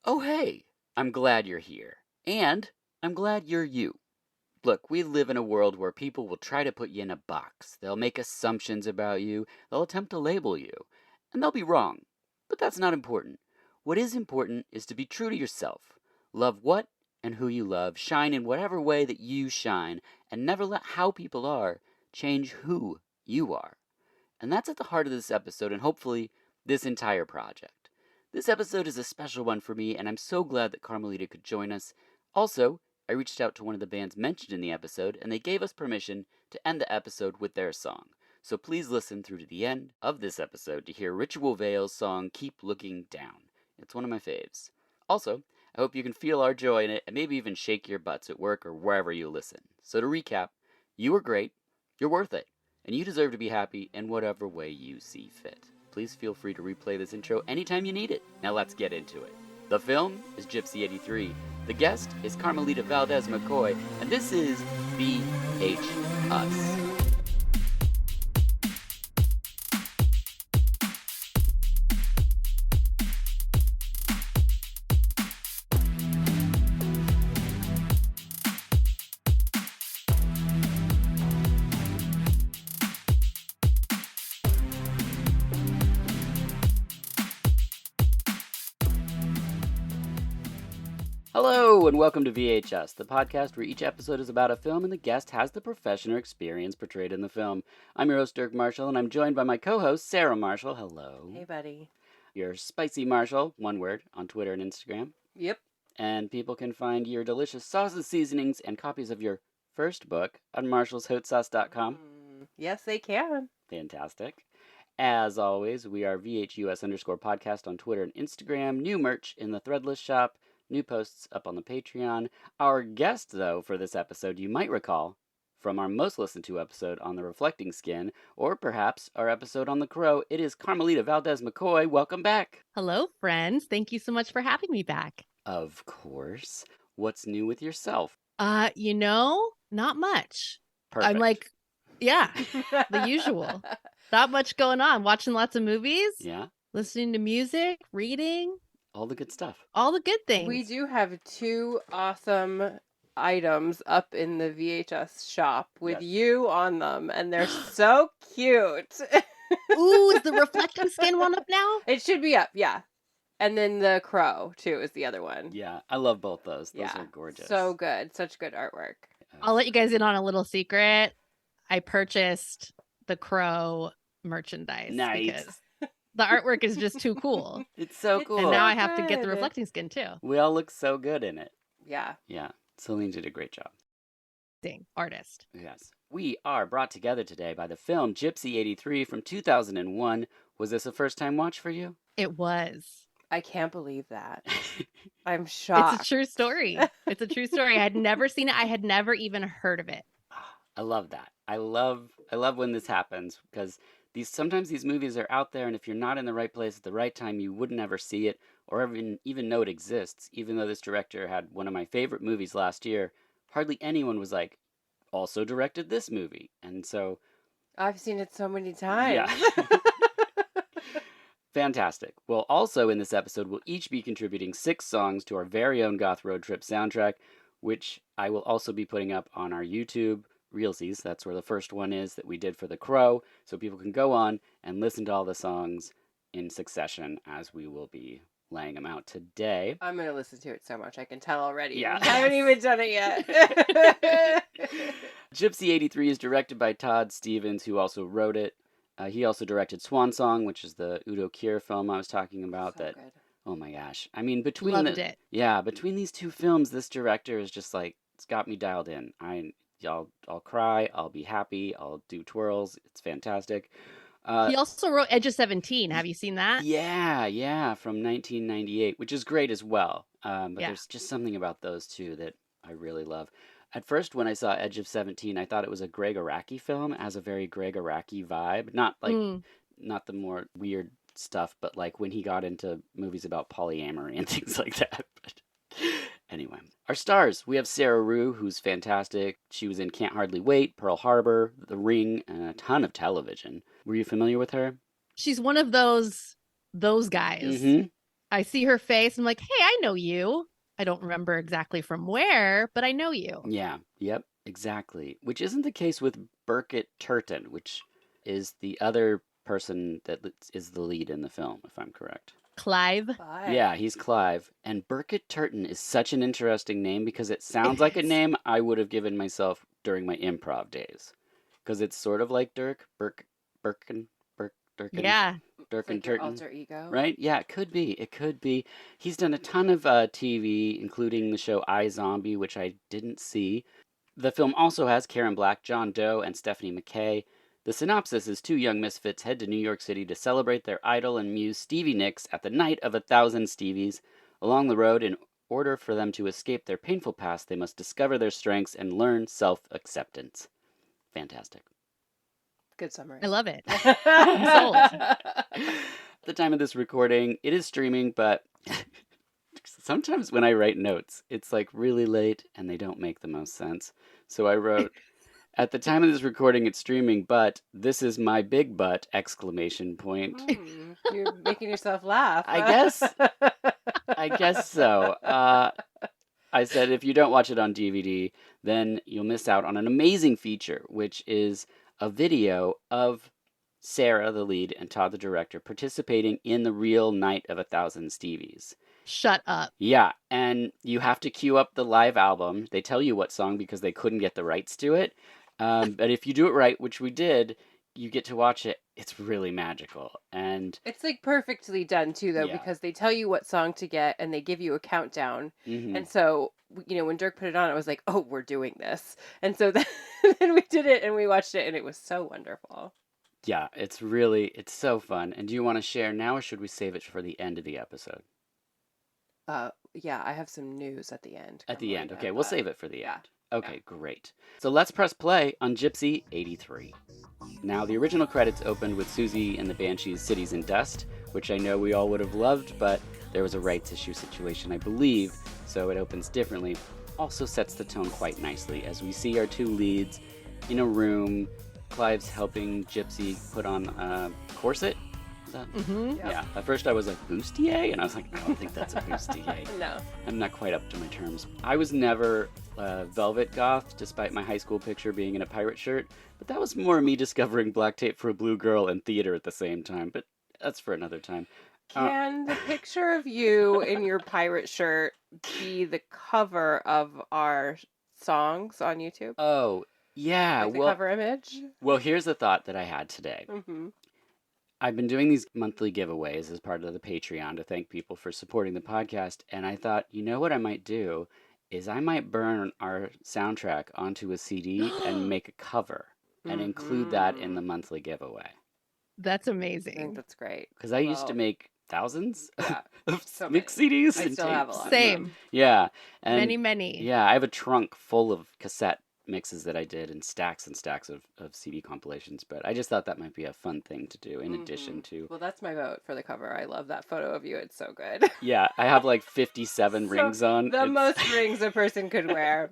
Oh, hey, I'm glad you're here. And I'm glad you're you. Look, we live in a world where people will try to put you in a box. They'll make assumptions about you. They'll attempt to label you. And they'll be wrong. But that's not important. What is important is to be true to yourself. Love what and who you love. Shine in whatever way that you shine. And never let how people are change who you are. And that's at the heart of this episode and hopefully this entire project. This episode is a special one for me, and I'm so glad that Carmelita could join us. Also, I reached out to one of the bands mentioned in the episode, and they gave us permission to end the episode with their song. So please listen through to the end of this episode to hear Ritual Veil's song Keep Looking Down. It's one of my faves. Also, I hope you can feel our joy in it and maybe even shake your butts at work or wherever you listen. So to recap, you are great, you're worth it, and you deserve to be happy in whatever way you see fit. Please feel free to replay this intro anytime you need it. Now let's get into it. The film is Gypsy 83. The guest is Carmelita Valdez McKoy, and this is VH Us. Hello, and welcome to VHS, the podcast where each episode is about a film and the guest has the profession or experience portrayed in the film. I'm your host, Dirk Marshall, and I'm joined by my co-host, Sarah Marshall. Hello. Hey, buddy. You're Spicy Marshall, one word, on Twitter and Instagram. Yep. And people can find your delicious sauces, seasonings, and copies of your first book on marshallshotsauce.com. Yes, they can. Fantastic. As always, we are VHUS_podcast on Twitter and Instagram. New merch in the Threadless shop. New posts up on the Patreon. Our guest, though, for this episode, you might recall from our most listened to episode on the Reflecting Skin, or perhaps our episode on The Crow. It is Carmelita Valdez McKoy. Welcome back. Hello, friends. Thank you so much for having me back. Of course. What's new with yourself? Not much. Perfect. I'm like, the usual. Not much going on. Watching lots of movies. Yeah. Listening to music, reading. All the good stuff. All the good things. We do have two awesome items up in the VHS shop with you on them, and they're so cute. Ooh, is the Reflecting Skin one up now? It should be up, yeah. And then the Crow, too, is the other one. Yeah, I love both those. Those are gorgeous. So good. Such good artwork. I'll let you guys in on a little secret. I purchased the Crow merchandise. Nice. Because the artwork is just too cool. It's so cool. And now I have to get the Reflecting Skin, too. We all look so good in it. Yeah. Yeah. Celine did a great job. Artist. Yes. We are brought together today by the film Gypsy 83 from 2001. Was this a first-time watch for you? It was. I can't believe that. I'm shocked. It's a true story. It's a true story. I had never seen it. I had never even heard of it. I love that. I love when this happens because sometimes these movies are out there, and if you're not in the right place at the right time, you wouldn't ever see it or even know it exists. Even though this director had one of my favorite movies last year, hardly anyone was like, also directed this movie. And so I've seen it so many times. Yeah. Fantastic. Well, also in this episode, we'll each be contributing 6 songs to our very own Goth Road Trip soundtrack, which I will also be putting up on our YouTube Reelsies. That's where the first one is that we did for The Crow, so people can go on and listen to all the songs in succession as we will be laying them out today. I'm going to listen to it so much. I can tell already. Yeah. I haven't even done it yet. Gypsy 83 is directed by Todd Stevens, who also wrote it. He also directed Swan Song, which is the Udo Kier film I was talking about. So good. Oh my gosh. I mean, between these two films, this director is just like, it's got me dialed in. I'll cry, I'll be happy, I'll do twirls. It's fantastic. He also wrote Edge of 17. Have you seen that? Yeah, from 1998, which is great as well. But there's just something about those two that I really love. At first, when I saw Edge of 17, I thought it was a Greg Araki film. It has a very Greg Araki vibe. Not the more weird stuff, but like when he got into movies about polyamory and things like that. But anyway, our stars. We have Sarah Rue, who's fantastic. She was in Can't Hardly Wait, Pearl Harbor, The Ring, and a ton of television. Were you familiar with her? She's one of those guys. Mm-hmm. I see her face. I'm like, hey, I know you. I don't remember exactly from where, but I know you. Yeah, yep, exactly. Which isn't the case with Burkett Turton, which is the other person that is the lead in the film, if I'm correct. Clive. Yeah, he's Clive. And Burkett Turton is such an interesting name because it sounds It like a is. name I would have given myself during my improv days. Because it's sort of like Dirk, Birkin, Durkin, Yeah. Dirk It's and like your Turton. alter ego. Right? Yeah, it could be. It could be. He's done a ton of TV, including the show iZombie, which I didn't see. The film also has Karen Black, John Doe, and Stephanie McKay. The synopsis is two young misfits head to New York City to celebrate their idol and muse Stevie Nicks at the night of 1,000 Stevies. Along the road, in order for them to escape their painful past, they must discover their strengths and learn self-acceptance. Fantastic. Good summary. I love it. I'm sold. At the time of this recording, it is streaming, but sometimes when I write notes, it's like really late and they don't make the most sense. So I wrote, at the time of this recording, it's streaming, but this is my big butt! Exclamation point. You're making yourself laugh. I guess so. I said if you don't watch it on DVD, then you'll miss out on an amazing feature, which is a video of Sarah, the lead, and Todd, the director, participating in the real Night of 1,000 Stevies. Shut up. Yeah, and you have to queue up the live album. They tell you what song because they couldn't get the rights to it. But if you do it right, which we did, you get to watch it. It's really magical. And it's like perfectly done too, though, Yeah. because they tell you what song to get and they give you a countdown. mhm. And so, when Dirk put it on, I was like, oh, we're doing this. And so then we did it and we watched it and it was so wonderful. Yeah, it's so fun. And do you want to share now or should we save it for the end of the episode? Yeah, I have some news at the end. At the end. Carmelita, Okay, we'll but- save it for the yeah, end. Okay, great. So let's press play on Gypsy 83. Now, the original credits opened with Susie and the Banshees' Cities in Dust, which I know we all would have loved, but there was a rights issue situation, I believe, so it opens differently. Also sets the tone quite nicely as we see our two leads in a room. Clive's helping Gypsy put on a corset. Is that? Mm-hmm. Yeah. At first I was like, bustier? And I was like, I don't think that's a bustier. No. I'm not quite up to my terms. I was never velvet goth, despite my high school picture being in a pirate shirt. But that was more me discovering Black Tape for a Blue Girl and theater at the same time. But that's for another time. Can the picture of you in your pirate shirt be the cover of our songs on YouTube? Oh, yeah. Like the cover image? Well, here's the thought that I had today. Mm-hmm. I've been doing these monthly giveaways as part of the Patreon to thank people for supporting the podcast. And I thought, you know what I might do is I might burn our soundtrack onto a CD and make a cover and include that in the monthly giveaway. That's I think amazing. that's great. Because I used to Well, make thousands yeah, of so mix many. CDs I and still have a tapes. lot. Same. Yeah. And Many. yeah, I have a trunk full of cassette mixes that I did and stacks of CD compilations. But I just thought that might be a fun thing to do in addition to. Well, that's my vote for the cover. I love that photo of you. It's so good. Yeah, I have like 57 So, rings on. The most rings a person could wear.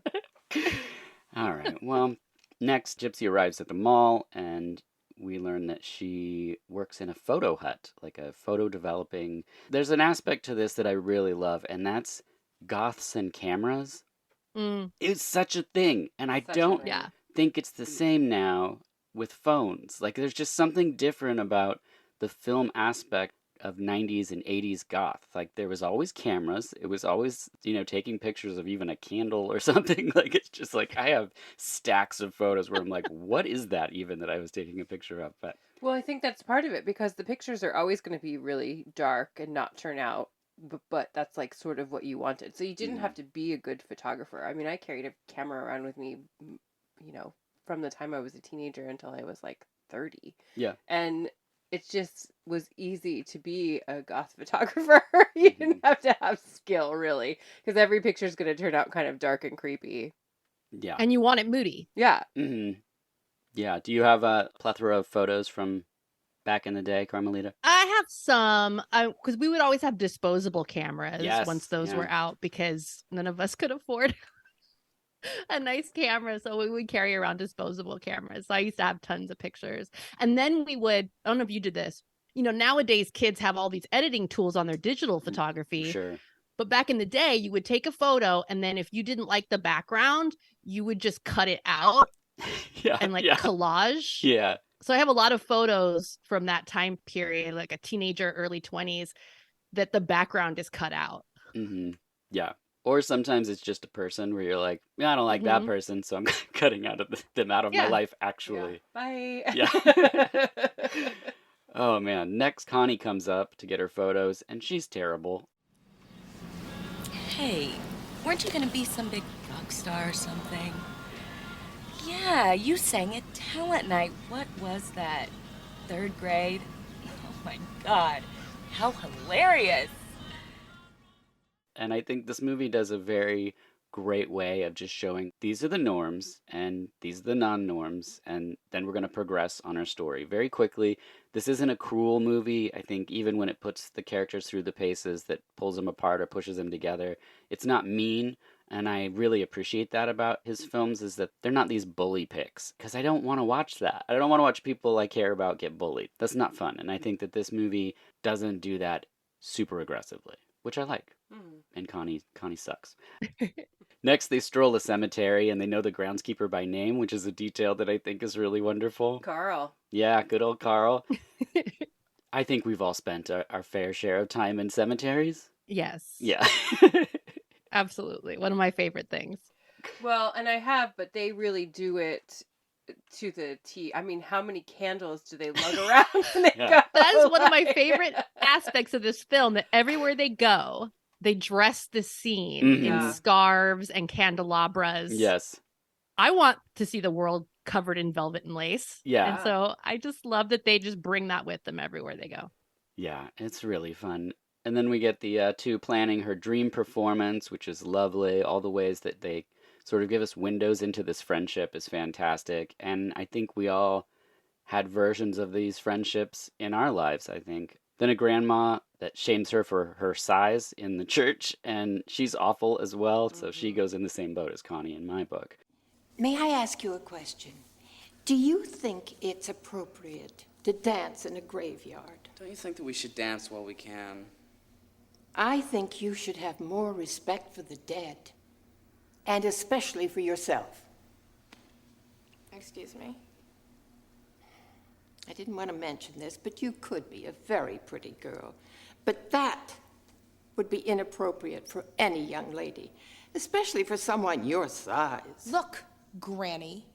All right. Well, next, Gypsy arrives at the mall and we learn that she works in a photo hut, like a photo developing. There's an aspect to this that I really love, and that's goths and cameras. Mm, It's such a thing, and I Such a don't thing. yeah. think it's the same now with phones. Like, there's just something different about the film aspect of 90s and 80s goth. Like, there was always cameras. It was always, taking pictures of even a candle or something. Like, it's just like, I have stacks of photos where I'm like, what is that even that I was taking a picture of? But Well, I think that's part of it because the pictures are always going to be really dark and not turn out, but that's like sort of what you wanted. So you didn't have to be a good photographer. I mean, I carried a camera around with me, from the time I was a teenager until I was like 30. yeah. And it just was easy to be a goth photographer. You didn't have to have skill, really, because every picture is going to turn out kind of dark and creepy. Yeah. And you want it moody. Yeah. hmm Yeah. Do you have a plethora of photos from back in the day, Carmelita? I have some, because we would always have disposable cameras Yes, once those yeah. were out because none of us could afford a nice camera. So we would carry around disposable cameras. So I used to have tons of pictures. And then we would, I don't know if you did this, nowadays kids have all these editing tools on their digital photography. Sure. But back in the day, you would take a photo, and then if you didn't like the background, you would just cut it out and collage. Yeah. So I have a lot of photos from that time period, like a teenager, early 20s, that the background is cut out. Mm-hmm. Yeah. Or sometimes it's just a person where you're like, I don't like that person, so I'm cutting them out of my life, actually. Bye. Yeah. Oh, man. Next, Connie comes up to get her photos, and she's terrible. Hey, weren't you going to be some big rock star or something? Yeah, you sang at talent night. What was that? 3rd grade? Oh my God, how hilarious. And I think this movie does a very great way of just showing these are the norms and these are the non-norms, and then we're going to progress on our story very quickly. This isn't a cruel movie. I think even when it puts the characters through the paces that pulls them apart or pushes them together, it's not mean. And I really appreciate that about his films, is that they're not these bully picks, because I don't want to watch that. I don't want to watch people I care about get bullied. That's not fun. And I think that this movie doesn't do that super aggressively, which I like. And Connie sucks. Next, they stroll a cemetery, and they know the groundskeeper by name, which is a detail that I think is really wonderful. Carl. Yeah, good old Carl. I think we've all spent our fair share of time in cemeteries. Yes. Yeah. Absolutely. One of my favorite things. Well, and I have, but they really do it to the T. I mean, how many candles do they lug around when they go? That is one of my favorite aspects of this film, that everywhere they go, they dress the scene in scarves and candelabras. Yes. I want to see the world covered in velvet and lace. Yeah. And so I just love that they just bring that with them everywhere they go. Yeah, it's really fun. And then we get the two planning her dream performance, which is lovely. All the ways that they sort of give us windows into this friendship is fantastic. And I think we all had versions of these friendships in our lives, I think. Then a grandma that shames her for her size in the church, and she's awful as well, so she goes in the same boat as Connie in my book. May I ask you a question? Do you think it's appropriate to dance in a graveyard? Don't you think that we should dance while we can? I think you should have more respect for the dead, and especially for yourself. Excuse me? I didn't want to mention this, but you could be a very pretty girl. But that would be inappropriate for any young lady, especially for someone your size. Look, Granny,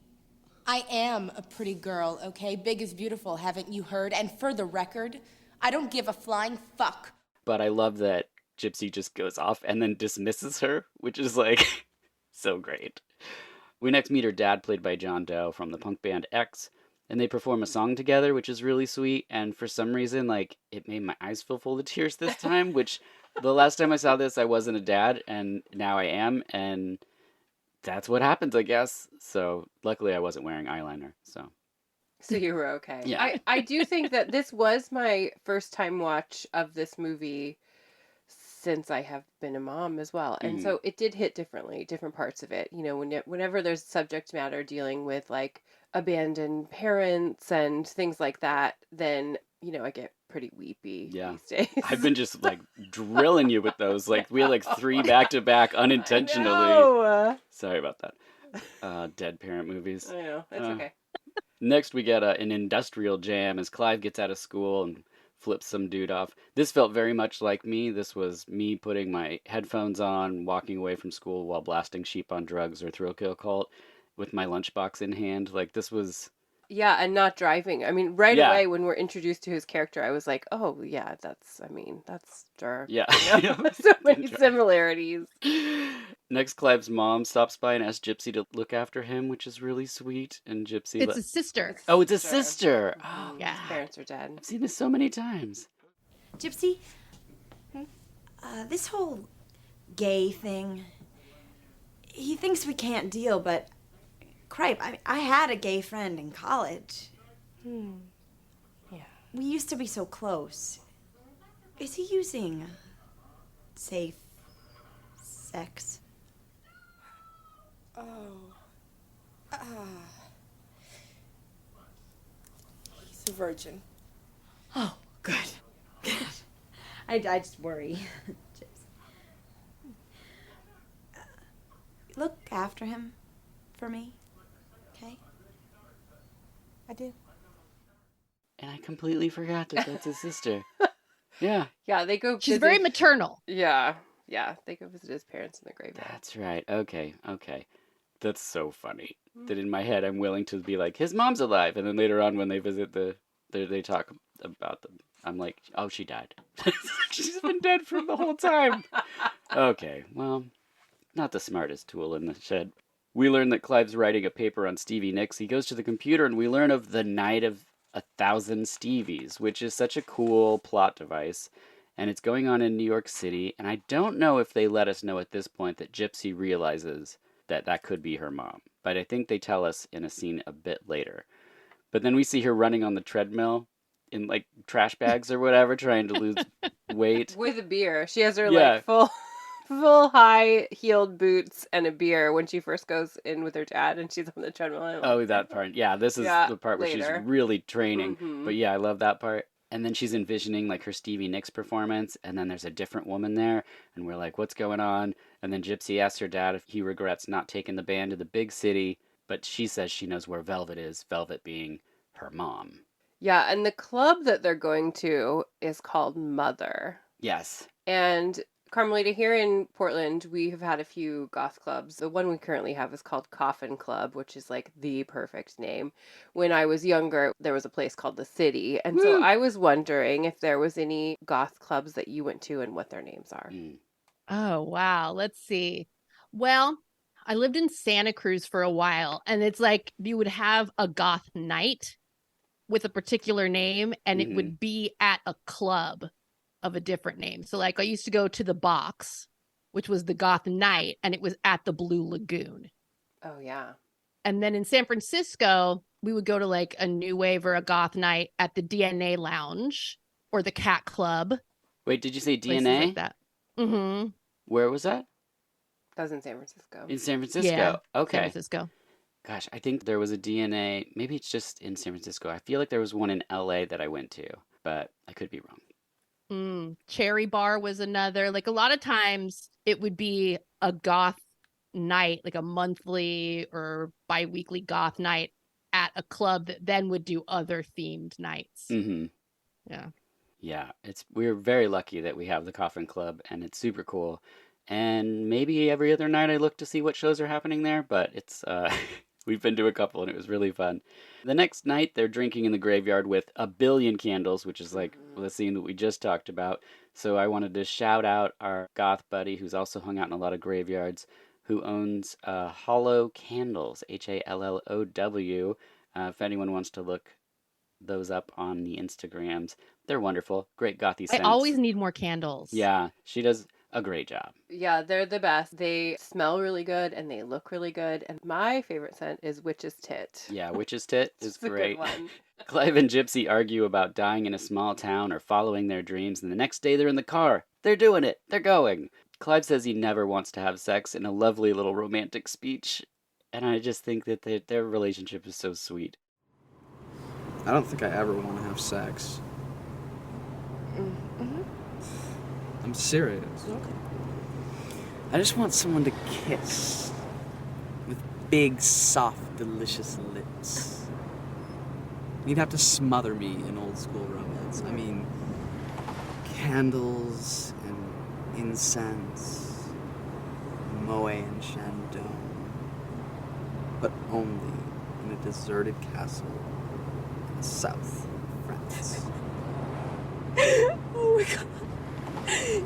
I am a pretty girl, okay? Big is beautiful, haven't you heard? And for the record, I don't give a flying fuck. But I love that Gypsy just goes off and then dismisses her, which is like so great. We next meet her dad, played by John Doe from the punk band X, and they perform a song together, which is really sweet. And for some reason, like, it made my eyes feel full of tears this time, which the last time I saw this, I wasn't a dad, and now I am, and that's what happens, I guess. So luckily I wasn't wearing eyeliner, so you were okay. Yeah. I do think that this was my first time watch of this movie since I have been a mom as well. And so it did hit differently, different parts of it. You know, whenever there's subject matter dealing with like abandoned parents and things like that, then, you know, I get pretty weepy these days. I've been just like drilling you with those. Like we had like 3 back-to-back unintentionally. Sorry about that. Dead parent movies. I know, it's okay. Next we get an industrial jam as Clive gets out of school and flips some dude off. This felt very much like me. This was me putting my headphones on, walking away from school while blasting Sheep on Drugs or Thrill Kill Cult with my lunchbox in hand. Like this was... Yeah, and not driving. I mean, right away when we're introduced to his character, I was like, oh, yeah, that's Dirk. Yeah. You know? So many similarities. Next, Clive's mom stops by and asks Gypsy to look after him, which is really sweet. And Gypsy... It's a sister. Oh, it's a sister. Oh, yeah. His parents are dead. I've seen this so many times. Gypsy, this whole gay thing, he thinks we can't deal, but cripe, I had a gay friend in college. Yeah. We used to be so close. Is he using safe sex? Oh. He's a virgin. Oh, Good. I just worry. Gypsy. Look after him for me, okay? I do. And I completely forgot that that's his sister. Yeah. Yeah, they go She's visit. very maternal. Yeah, they go visit his parents in the graveyard. That's right. Okay. That's so funny. That in my head I'm willing to be like, his mom's alive, and then later on when they visit they talk about them. I'm like, oh, she died. She's been dead for the whole time. Okay, well, not the smartest tool in the shed. We learn that Clive's writing a paper on Stevie Nicks. He goes to the computer and we learn of the Night of 1,000 Stevies, which is such a cool plot device. And it's going on in New York City. And I don't know if they let us know at this point that Gypsy realizes that that could be her mom. But I think they tell us in a scene a bit later. But then we see her running on the treadmill in like trash bags or whatever, trying to lose weight. With a beer. She has her Yeah. like full high heeled boots and a beer when she first goes in with her dad and she's on the treadmill. And I'm like, Oh, that part. Yeah, this is Yeah, the part where later. she's really training. Mhm. But yeah, I love that part. And then she's envisioning like her Stevie Nicks performance, and then there's a different woman there, and we're like, what's going on? And then Gypsy asks her dad if he regrets not taking the band to the big city, but she says she knows where Velvet is, Velvet being her mom. Yeah, and the club that they're going to is called Mother. Yes. And Carmelita, here in Portland, we have had a few goth clubs. The one we currently have is called Coffin Club, which is like the perfect name. When I was younger, there was a place called The City. And so I was wondering if there was any goth clubs that you went to and what their names are. Oh, wow. Let's see. Well, I lived in Santa Cruz for a while, and it's like you would have a goth night with a particular name, and it would be at a club of a different name. So like I used to go to the Box, which was the goth night, and it was at the Blue Lagoon. Oh, yeah. And then in San Francisco, we would go to like a new wave or a goth night at the DNA Lounge or the Cat Club. Wait, did you say Places DNA? like that. Mm-hmm. Where was that? That was in San Francisco. In San Francisco. Yeah, Okay. San Francisco. Gosh, I think there was a DNA. Maybe it's just in San Francisco. I feel like there was one in LA that I went to, but I could be wrong. Cherry Bar was another. Like a lot of times it would be a goth night, like a monthly or bi-weekly goth night at a club that then would do other themed nights. Mm-hmm. Yeah. Yeah, we're very lucky that we have the Coffin Club, and it's super cool. And maybe every other night I look to see what shows are happening there, but it's we've been to a couple and it was really fun. The next night they're drinking in the graveyard with a billion candles, which is like the scene that we just talked about. So I wanted to shout out our goth buddy who's also hung out in a lot of graveyards, who owns Hollow Candles, HALLOW. If anyone wants to look those up on the Instagrams, they're wonderful. Great gothy I scents. always need more candles. Yeah, she does a great job. Yeah, they're the best. They smell really good and they look really good. And my favorite scent is Witch's Tit. Yeah, Witch's Tit is It's a good great. one. Clive and Gypsy argue about dying in a small town or following their dreams, and the next day they're in the car. They're doing it. They're going. Clive says he never wants to have sex in a lovely little romantic speech, and I just think that their relationship is so sweet. I don't think I ever want to have sex. I'm serious. Okay. I just want someone to kiss. With big, soft, delicious lips. You'd have to smother me in old school romance. I mean, candles and incense, moe and chandon. But only in a deserted castle in the south of France. Oh my god.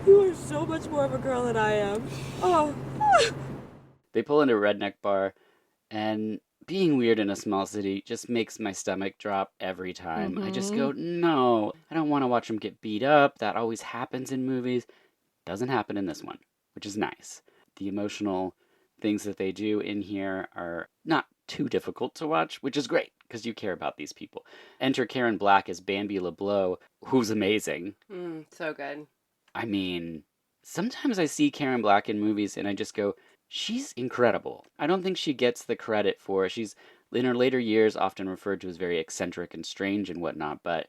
You are so much more of a girl than I am. Oh. They pull into a redneck bar, and being weird in a small city just makes my stomach drop every time. I just go, no, I don't want to watch them get beat up. That always happens in movies. Doesn't happen in this one, which is nice. The emotional things that they do in here are not too difficult to watch, which is great because you care about these people. Enter Karen Black as Bambi LeBeau, who's amazing. So good. I mean, sometimes I see Karen Black in movies and I just go, she's incredible. I don't think she gets the credit for it. She's, in her later years, often referred to as very eccentric and strange and whatnot, but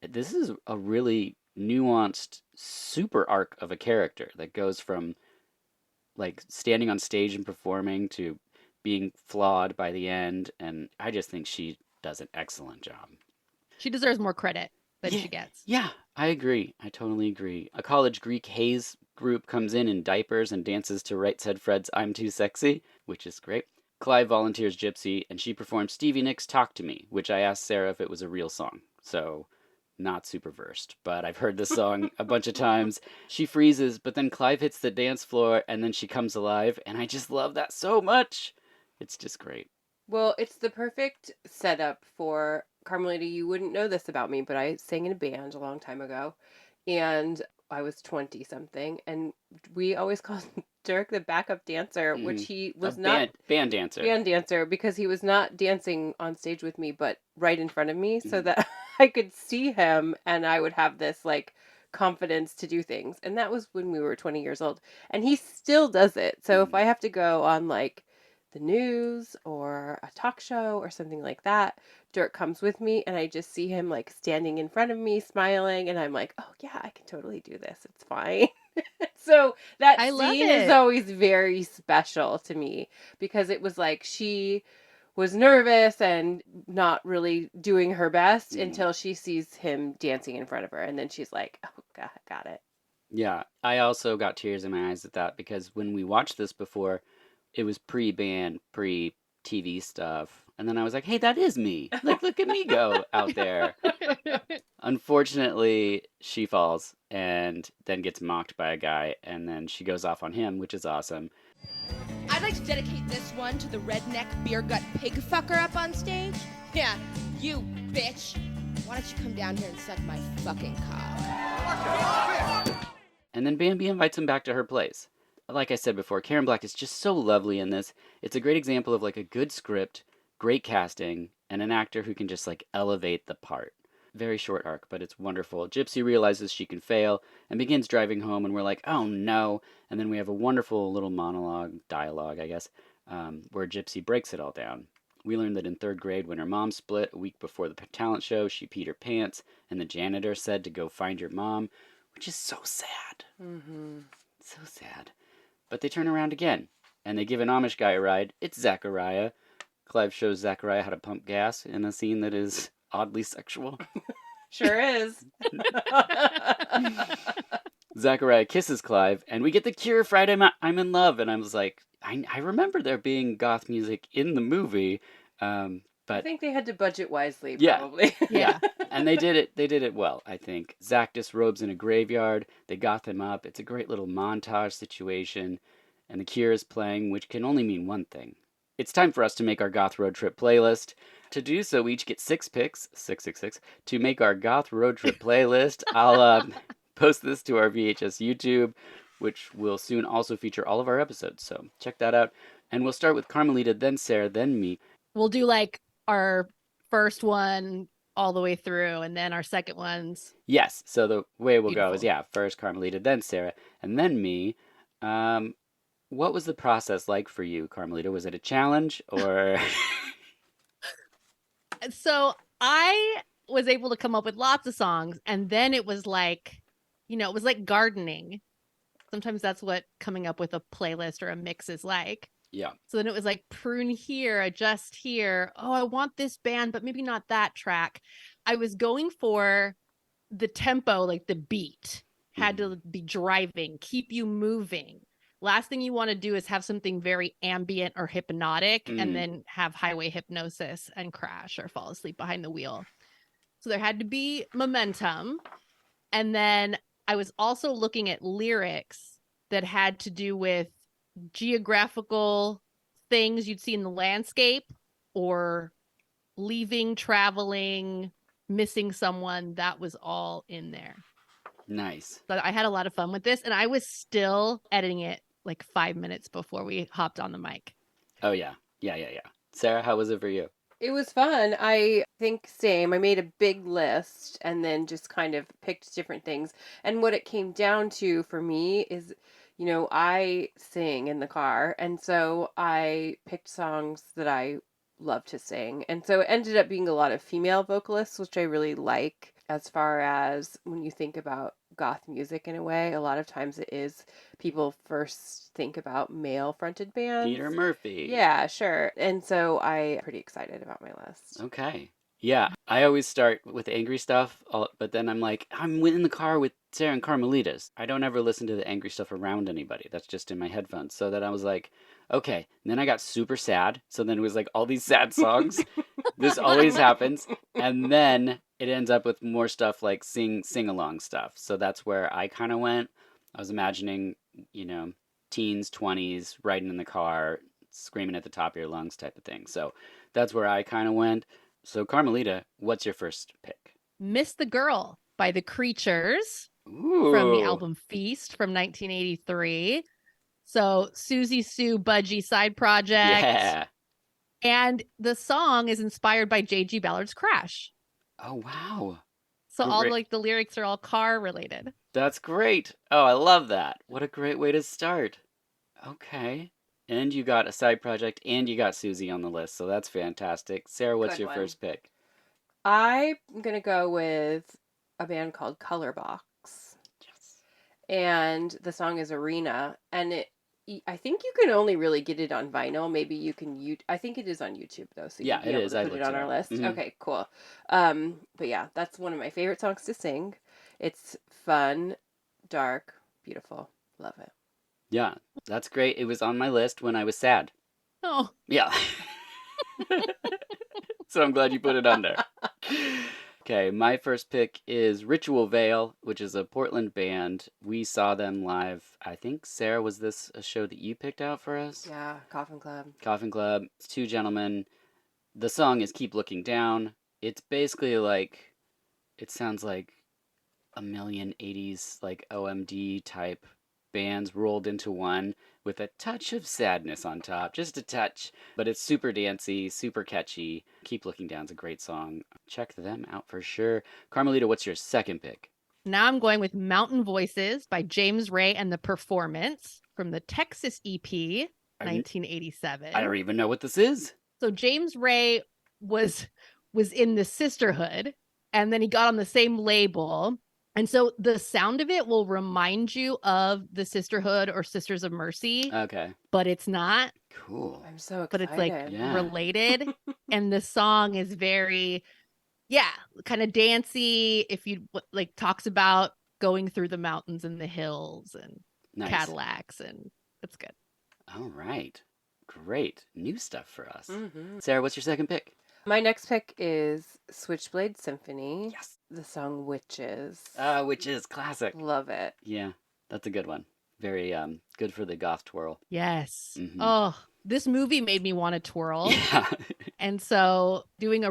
This is a really nuanced super arc of a character that goes from like standing on stage and performing to being flawed by the end, and I just think she does an excellent job. She deserves more credit than Yeah, she gets. yeah, I agree. I totally agree. A college Greek haze group comes in diapers and dances to Right Said Fred's I'm Too Sexy, which is great. Clive volunteers Gypsy, and she performs Stevie Nicks' Talk to Me, which I asked Sarah if it was a real song. So, not super versed, but I've heard this song a bunch of times. She freezes, but then Clive hits the dance floor, and then she comes alive, and I just love that so much. It's just great. Well, it's the perfect setup for Carmelita. You wouldn't know this about me, but I sang in a band a long time ago, and I was 20 something, and we always called Dirk the backup dancer, which he A was not band dancer. band dancer because he was not dancing on stage with me, but right in front of me so that I could see him and I would have this like confidence to do things. And that was when we were 20 years old. And he still does it. So if I have to go on like the news or a talk show or something like that, Dirk comes with me and I just see him like standing in front of me smiling and I'm like, "Oh yeah, I can totally do this. It's fine." So that I love scene is it. always very special to me because it was like she was nervous and not really doing her best until she sees him dancing in front of her and then she's like, "Oh god, got it." Yeah, I also got tears in my eyes at that because when we watched this before, it was pre-band, pre-TV stuff. And then I was like, hey, that is me. Like, look at me go out there. Unfortunately, she falls and then gets mocked by a guy, and then she goes off on him, which is awesome. I'd like to dedicate this one to the redneck beer gut pig fucker up on stage. Yeah, you bitch. Why don't you come down here and suck my fucking cock? And then Bambi invites him back to her place. Like I said before, Karen Black is just so lovely in this. It's a great example of like a good script, great casting, and an actor who can just like elevate the part. Very short arc, but it's wonderful. Gypsy realizes she can fail and begins driving home, and we're like, oh no. And then we have a wonderful little dialogue, I guess, where Gypsy breaks it all down. We learned that in third grade, when her mom split a week before the talent show, she peed her pants, and the janitor said to go find your mom, which is so sad. So sad. But they turn around again, and they give an Amish guy a ride. It's Zachariah. Clive shows Zachariah how to pump gas in a scene that is oddly sexual. Sure is. Zachariah kisses Clive, and we get the Cure Friday I'm in Love, and I was like, I remember there being goth music in the movie, I but think they had to budget wisely, Yeah. probably. Yeah. and they did it well, I think. Zach disrobes in a graveyard, they goth him up, it's a great little montage situation, and the Cure is playing, which can only mean one thing. It's time for us to make our goth road trip playlist. To do so, we each get 6 picks, 666, to make our goth road trip playlist. I'll post this to our VHS YouTube, which will soon also feature all of our episodes, so check that out. And we'll start with Carmelita, then Sarah, then me. We'll do like our first one all the way through and then our second ones. Yes, so the way we'll go is, Beautiful. first Carmelita, then Sarah, and then me. What was the process like for you, Carmelita? Was it a challenge, or... So I was able to come up with lots of songs, and then it was like, it was like gardening. Sometimes that's what coming up with a playlist or a mix is like. Yeah. So then it was like prune here, adjust here. Oh, I want this band, but maybe not that track. I was going for the tempo, like the beat had to be driving, keep you moving. Last thing you want to do is have something very ambient or hypnotic and then have highway hypnosis and crash or fall asleep behind the wheel. So there had to be momentum. And then I was also looking at lyrics that had to do with geographical things you'd see in the landscape or leaving, traveling, missing someone. That was all in there. Nice. But I had a lot of fun with this, and I was still editing it like 5 minutes before we hopped on the mic. Oh, yeah. Yeah. Sarah, how was it for you? It was fun. I think same. I made a big list and then just kind of picked different things. And what it came down to for me is, I sing in the car. And so I picked songs that I love to sing. And so it ended up being a lot of female vocalists, which I really like. as far as when you think about goth music in a way, a lot of times it is people first think about male fronted bands. Peter Murphy. Yeah, sure. And so I'm pretty excited about my list. Okay. Yeah, I always start with angry stuff, but then I'm like, I'm in the car with Sarah and Carmelitas. I don't ever listen to the angry stuff around anybody. That's just in my headphones. So that I was like, okay. And then I got super sad. So then it was like all these sad songs. This always happens. And then it ends up with more stuff like sing-along stuff. So that's where I kind of went. I was imagining, teens, 20s, riding in the car, screaming at the top of your lungs type of thing. So that's where I kind of went. So, Carmelita, what's your first pick? Miss the Girl by The Creatures Ooh. from the album Feast from 1983. So, Susie Sue Budgie side project. Yeah. And the song is inspired by J.G. Ballard's Crash. Oh, wow. So, all Great. the lyrics are all car related. That's great. Oh, I love that. What a great way to start. Okay. And you got a side project and you got Susie on the list, so that's fantastic. Sarah, what's Good your one. first pick? I'm going to go with a band called Colorbox. Yes. And the song is Arena. And I think you can only really get it on vinyl. Maybe you can, I think it is on YouTube though. So Yeah, you'd be it able is. to I put it looked on it our up. list. Mhm. Okay, cool. But yeah, that's one of my favorite songs to sing. It's fun, dark, beautiful. Love it. Yeah, that's great. It was on my list when I was sad. Oh, Yeah. So I'm glad you put it on there. Okay, my first pick is Ritual Veil, which is a Portland band. We saw them live. I think, Sarah, was this a show that you picked out for us? Yeah, Coffin Club. Coffin Club. It's two gentlemen. The song is Keep Looking Down. It's basically like, it sounds like a million 80s like OMD type bands rolled into one with a touch of sadness on top, just a touch, but it's super dancey, super catchy. Keep Looking Down's a great song. Check them out for sure. Carmelita, what's your second pick? now I'm going with Mountain Voices by James Ray and the Performance from the Texas EP, 1987. I don't even know what this is. So James Ray was in the Sisterhood, and then he got on the same label. And so the sound of it will remind you of the Sisterhood or Sisters of Mercy, Okay. but it's not. Cool. I'm so excited. But it's like Yeah. related. And the song is very, kind of dancey. If you like, talks about going through the mountains and the hills and Nice. Cadillacs, and it's good. All right. Great. New stuff for us. Mhm. Sarah, what's your second pick? My next pick is Switchblade Symphony. Yes. The song Witches. Which is classic. Love it. Yeah, that's a good one. Very good for the goth twirl. Yes. Mhm. Oh, this movie made me want to twirl. Yeah. And so doing a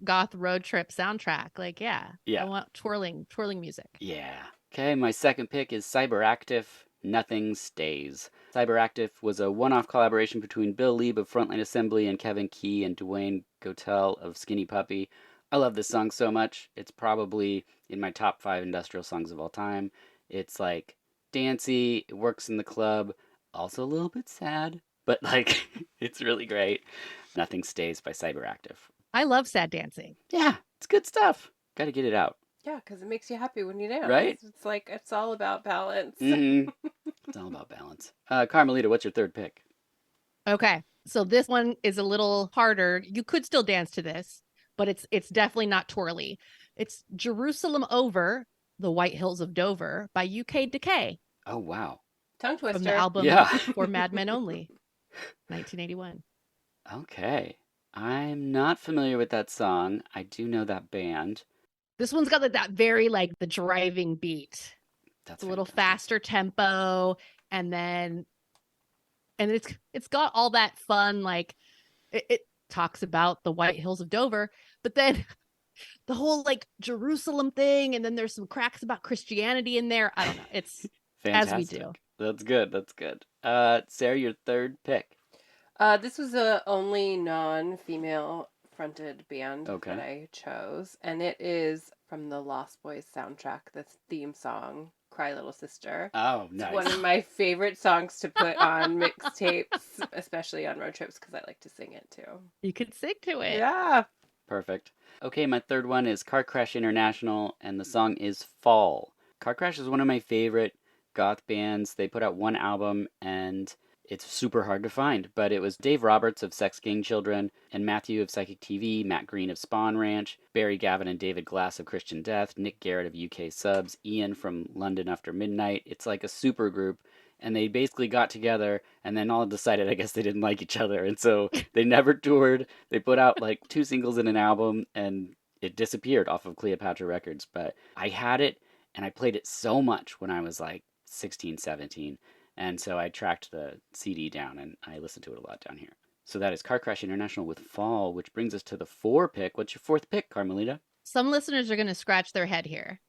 goth road trip soundtrack, Yeah. I want twirling music. Yeah. Okay, my second pick is Cyberactive, Nothing Stays. Cyberactive was a one-off collaboration between Bill Lieb of Frontline Assembly and Kevin Key and Dwayne Gotel of Skinny Puppy. I love this song so much. It's probably in my top 5 industrial songs of all time. It's like dancey, it works in the club, also a little bit sad, but like it's really great. Nothing Stays by Cyberactive. I love sad dancing. Yeah, it's good stuff. Got to get it out. Yeah, because it makes you happy when you dance. Right? It's like, it's all about balance. Mm-hmm. It's all about balance. Carmelita, what's your third pick? Okay. So this one is a little harder. You could still dance to this, but it's definitely not twirly. It's Jerusalem Over, The White Hills of Dover by UK Decay Oh, wow. Tongue twister. from the album Yeah. For Mad Men Only, 1981. Okay. I'm not familiar with that song. I do know that band. This one's got that very the driving beat. That's It's a little fantastic. faster tempo, and it's got all that fun, it talks about the White Hills of Dover, but then the whole Jerusalem thing, and then there's some cracks about Christianity in there. I don't know. It's Fantastic. as we do. That's good. That's good. Sarah, your third pick. This was the only non-female fronted band Okay. that I chose, and it is from the Lost Boys soundtrack, the theme song, Cry Little Sister. Oh, It's nice. one of my favorite songs to put on mixtapes, especially on road trips, because I like to sing it too. You could sing to it. Yeah. Perfect. Okay, my third one is Car Crash International, and the song is Fall. Car Crash is one of my favorite goth bands. They put out one album, and it's super hard to find, but it was Dave Roberts of Sex Gang Children, and Matthew of Psychic TV, Matt Green of Spawn Ranch, Barry Gavin and David Glass of Christian Death, Nick Garrett of UK Subs, Ian from London After Midnight. It's like a super group, and they basically got together and then all decided, I guess, they didn't like each other, and so they never toured. They put out like 2 singles in an album, and it disappeared off of Cleopatra Records. But I had it, and I played it so much when I was like 16, 17, and so I tracked the CD down, and I listened to it a lot down here. So that is Car Crash International with Fall, which brings us to the 4 pick. What's your 4th pick, Carmelita? Some listeners are going to scratch their head here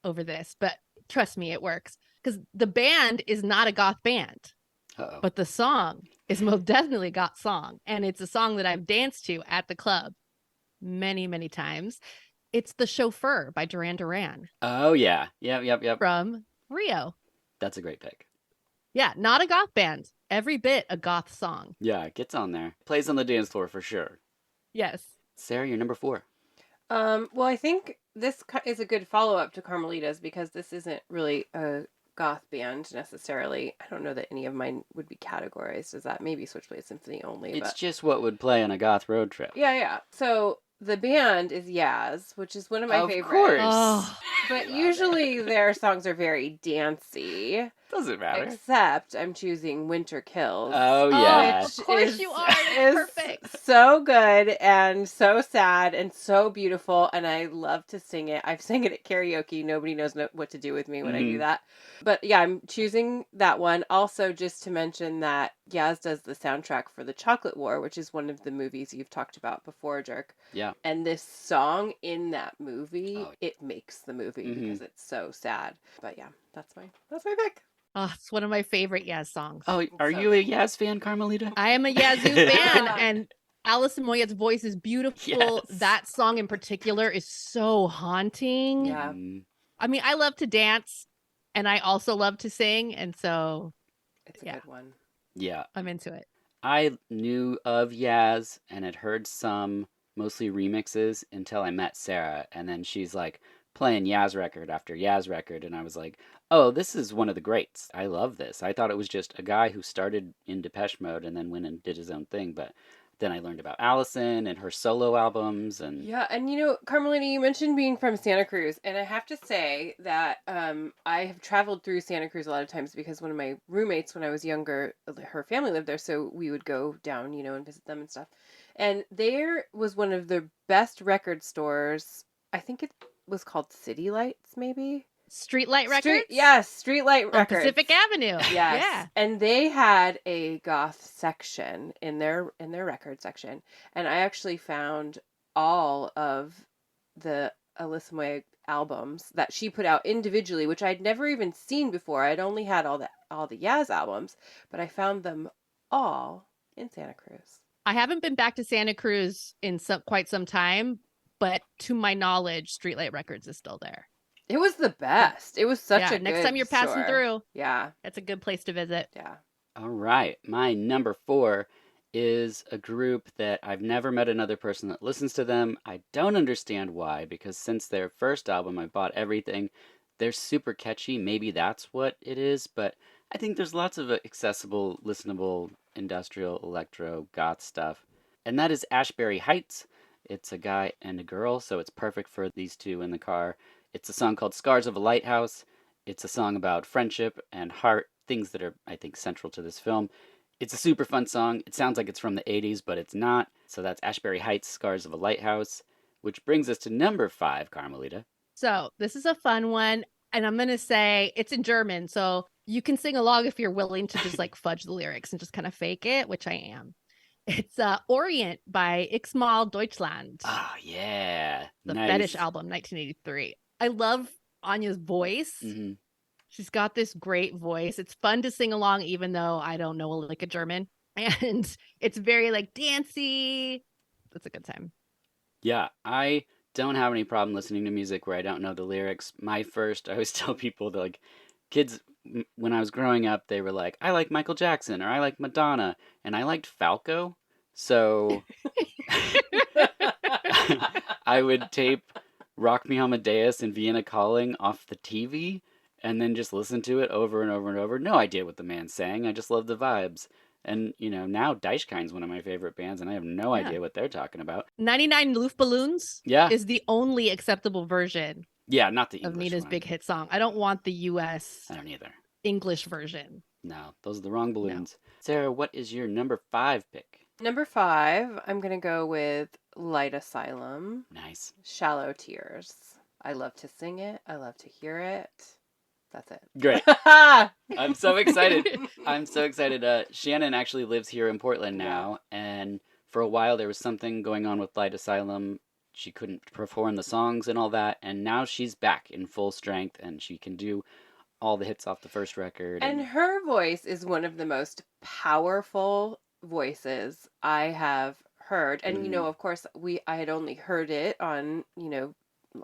over this, but trust me, it works. Because the band is not a goth band, Uh-oh. but the song is most definitely a goth song. And it's a song that I've danced to at the club many, many times. It's The Chauffeur by Duran Duran. Oh, yeah. Yep. From Rio. That's a great pick. Yeah, not a goth band. Every bit a goth song. Yeah, it gets on there. Plays on the dance floor for sure. Yes. Sarah, you're number 4. Well, I think this is a good follow-up to Carmelita's because this isn't really a goth band necessarily. I don't know that any of mine would be categorized as that. Maybe Switchblade Symphony only. It's but... just what would play on a goth road trip. Yeah. So the band is Yaz, which is one of my favorites. Of course. Oh. But usually their songs are very dancey. Doesn't matter. Except I'm choosing Winter Kills. Oh, yeah. Of course you are. It's perfect. So good and so sad and so beautiful. And I love to sing it. I've sang it at karaoke. Nobody knows what to do with me when I do that. But yeah, I'm choosing that one. Also, just to mention that Yaz does the soundtrack for The Chocolate War, which is one of the movies you've talked about before, Dirk. Yeah. And this song in that movie, it makes the movie because it's so sad. But yeah, that's my pick. Oh, it's one of my favorite Yaz songs. Oh, are you a Yaz fan, Carmelita? I am a Yazoo fan, and Alison Moyette's voice is beautiful. Yes. That song in particular is so haunting. Yeah. I mean, I love to dance, and I also love to sing, and so It's a good one. Yeah. I'm into it. I knew of Yaz and had heard some, mostly remixes, until I met Sarah, and then she's like playing Yaz record after Yaz record, and I was like, oh, this is one of the greats. I love this. I thought it was just a guy who started in Depeche Mode and then went and did his own thing, but then I learned about Allison and her solo albums. And yeah, and Carmelita, you mentioned being from Santa Cruz, and I have to say that I have traveled through Santa Cruz a lot of times because one of my roommates when I was younger, her family lived there, so we would go down, and visit them and stuff. And there was one of the best record stores. I think it was called City Lights, maybe? Streetlight Records? Streetlight on Records. Pacific Avenue. Yes. Yeah. And they had a goth section in their record section. And I actually found all of the Alyssa Moy albums that she put out individually, which I'd never even seen before. I'd only had all the Yaz albums, but I found them all in Santa Cruz. I haven't been back to Santa Cruz in quite some time, but to my knowledge, Streetlight Records is still there. It was the best. It was such a next good time you're passing store. through. Yeah. That's a good place to visit. Yeah. all right, my number 4 is a group that I've never met another person that listens to them. I don't understand why, because since their first album, I bought everything. They're super catchy. Maybe that's what it is, but I think there's lots of accessible, listenable, industrial, electro, goth stuff. And that is Ashbury Heights. It's a guy and a girl, so it's perfect for these two in the car. It's a song called Scars of a Lighthouse. It's a song about friendship and heart, things that are, I think, central to this film. It's a super fun song. It sounds like it's from the 80s, but it's not. So that's Ashbury Heights, Scars of a Lighthouse, which brings us to number 5, Carmelita. So this is a fun one, and I'm going to say it's in German, so you can sing along if you're willing to just like fudge the lyrics and just kind of fake it, which I am. It's Orient by X-Mal Deutschland. Oh, yeah. The Nice. Fetish album, 1983. I love Anya's voice. Mm-hmm. She's got this great voice. It's fun to sing along, even though I don't know like a German. And it's very like dancey. It's a good time. Yeah, I don't have any problem listening to music where I don't know the lyrics. I always tell people that, like, kids, when I was growing up, they were like, I like Michael Jackson or I like Madonna, and I liked Falco. So I would tape Rock Me Amadeus and Vienna Calling off the TV and then just listen to it over and over and over. No idea what the man sang. I just love the vibes. And, now Deichkind's one of my favorite bands, and I have no idea what they're talking about. 99 Luftballons is the only acceptable version Yeah, not the of English Nina's one. big hit song. I don't want the U.S. I don't either. English version. No, those are the wrong balloons. No. Sarah, what is your number 5 pick? Number 5, I'm going to go with Light Asylum. Nice. Shallow Tears. I love to sing it. I love to hear it. That's it. Great. I'm so excited. I'm so excited. Shannon actually lives here in Portland now, and for a while there was something going on with Light Asylum. She couldn't perform the songs and all that, and now she's back in full strength, and she can do all the hits off the first record. And her voice is one of the most powerful voices I have heard. And, of course, I had only heard it on,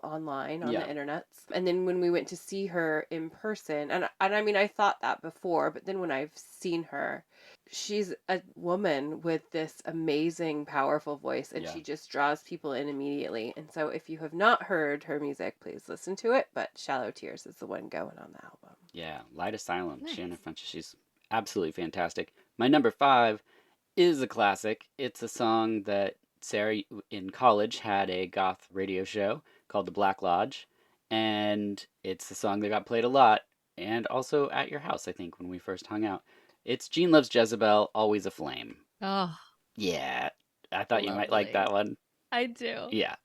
online on the internet. And then when we went to see her in person, and I mean, I thought that before, but then when I've seen her, she's a woman with this amazing, powerful voice, and she just draws people in immediately. And so if you have not heard her music, please listen to it. But Shallow Tears is the one going on the album. Yeah, Light Asylum, nice. Shannon Funches, she's absolutely fantastic. My number 5 is a classic. It's a song that Sarah in college had a goth radio show called The Black Lodge, and it's a song that got played a lot, and also at your house, I think, when we first hung out. It's Gene Loves Jezebel, Always a Flame. Oh. Yeah, I thought you might like that one. I do. Yeah.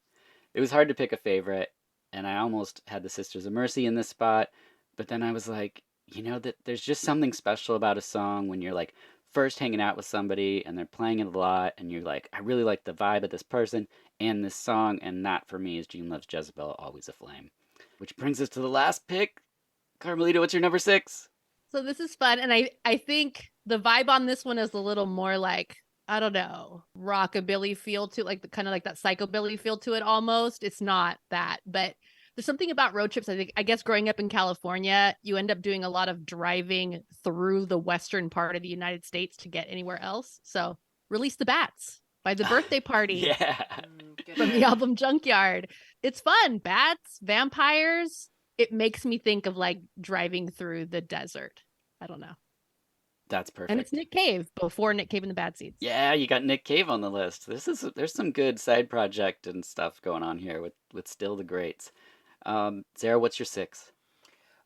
It was hard to pick a favorite, and I almost had the Sisters of Mercy in this spot, but then I was like, that there's just something special about a song when you're like first hanging out with somebody and they're playing it a lot, and you're like, I really like the vibe of this person and this song, and that for me is Gene Loves Jezebel, Always a Flame. Which brings us to the last pick. Carmelita, what's your number 6? So this is fun, and I think the vibe on this one is a little more like, I don't know, rockabilly feel to it, like kind of like that psychobilly feel to it almost. It's not that, but there's something about road trips. I guess growing up in California, you end up doing a lot of driving through the western part of the United States to get anywhere else. So Release the Bats by The Birthday Party from the album Junkyard. It's fun. Bats, vampires. It makes me think of like driving through the desert. I don't know. That's perfect. And it's Nick Cave before Nick Cave and the Bad Seeds. Yeah, you got Nick Cave on the list. There's some good side project and stuff going on here with Still the Greats. Sarah, what's your 6?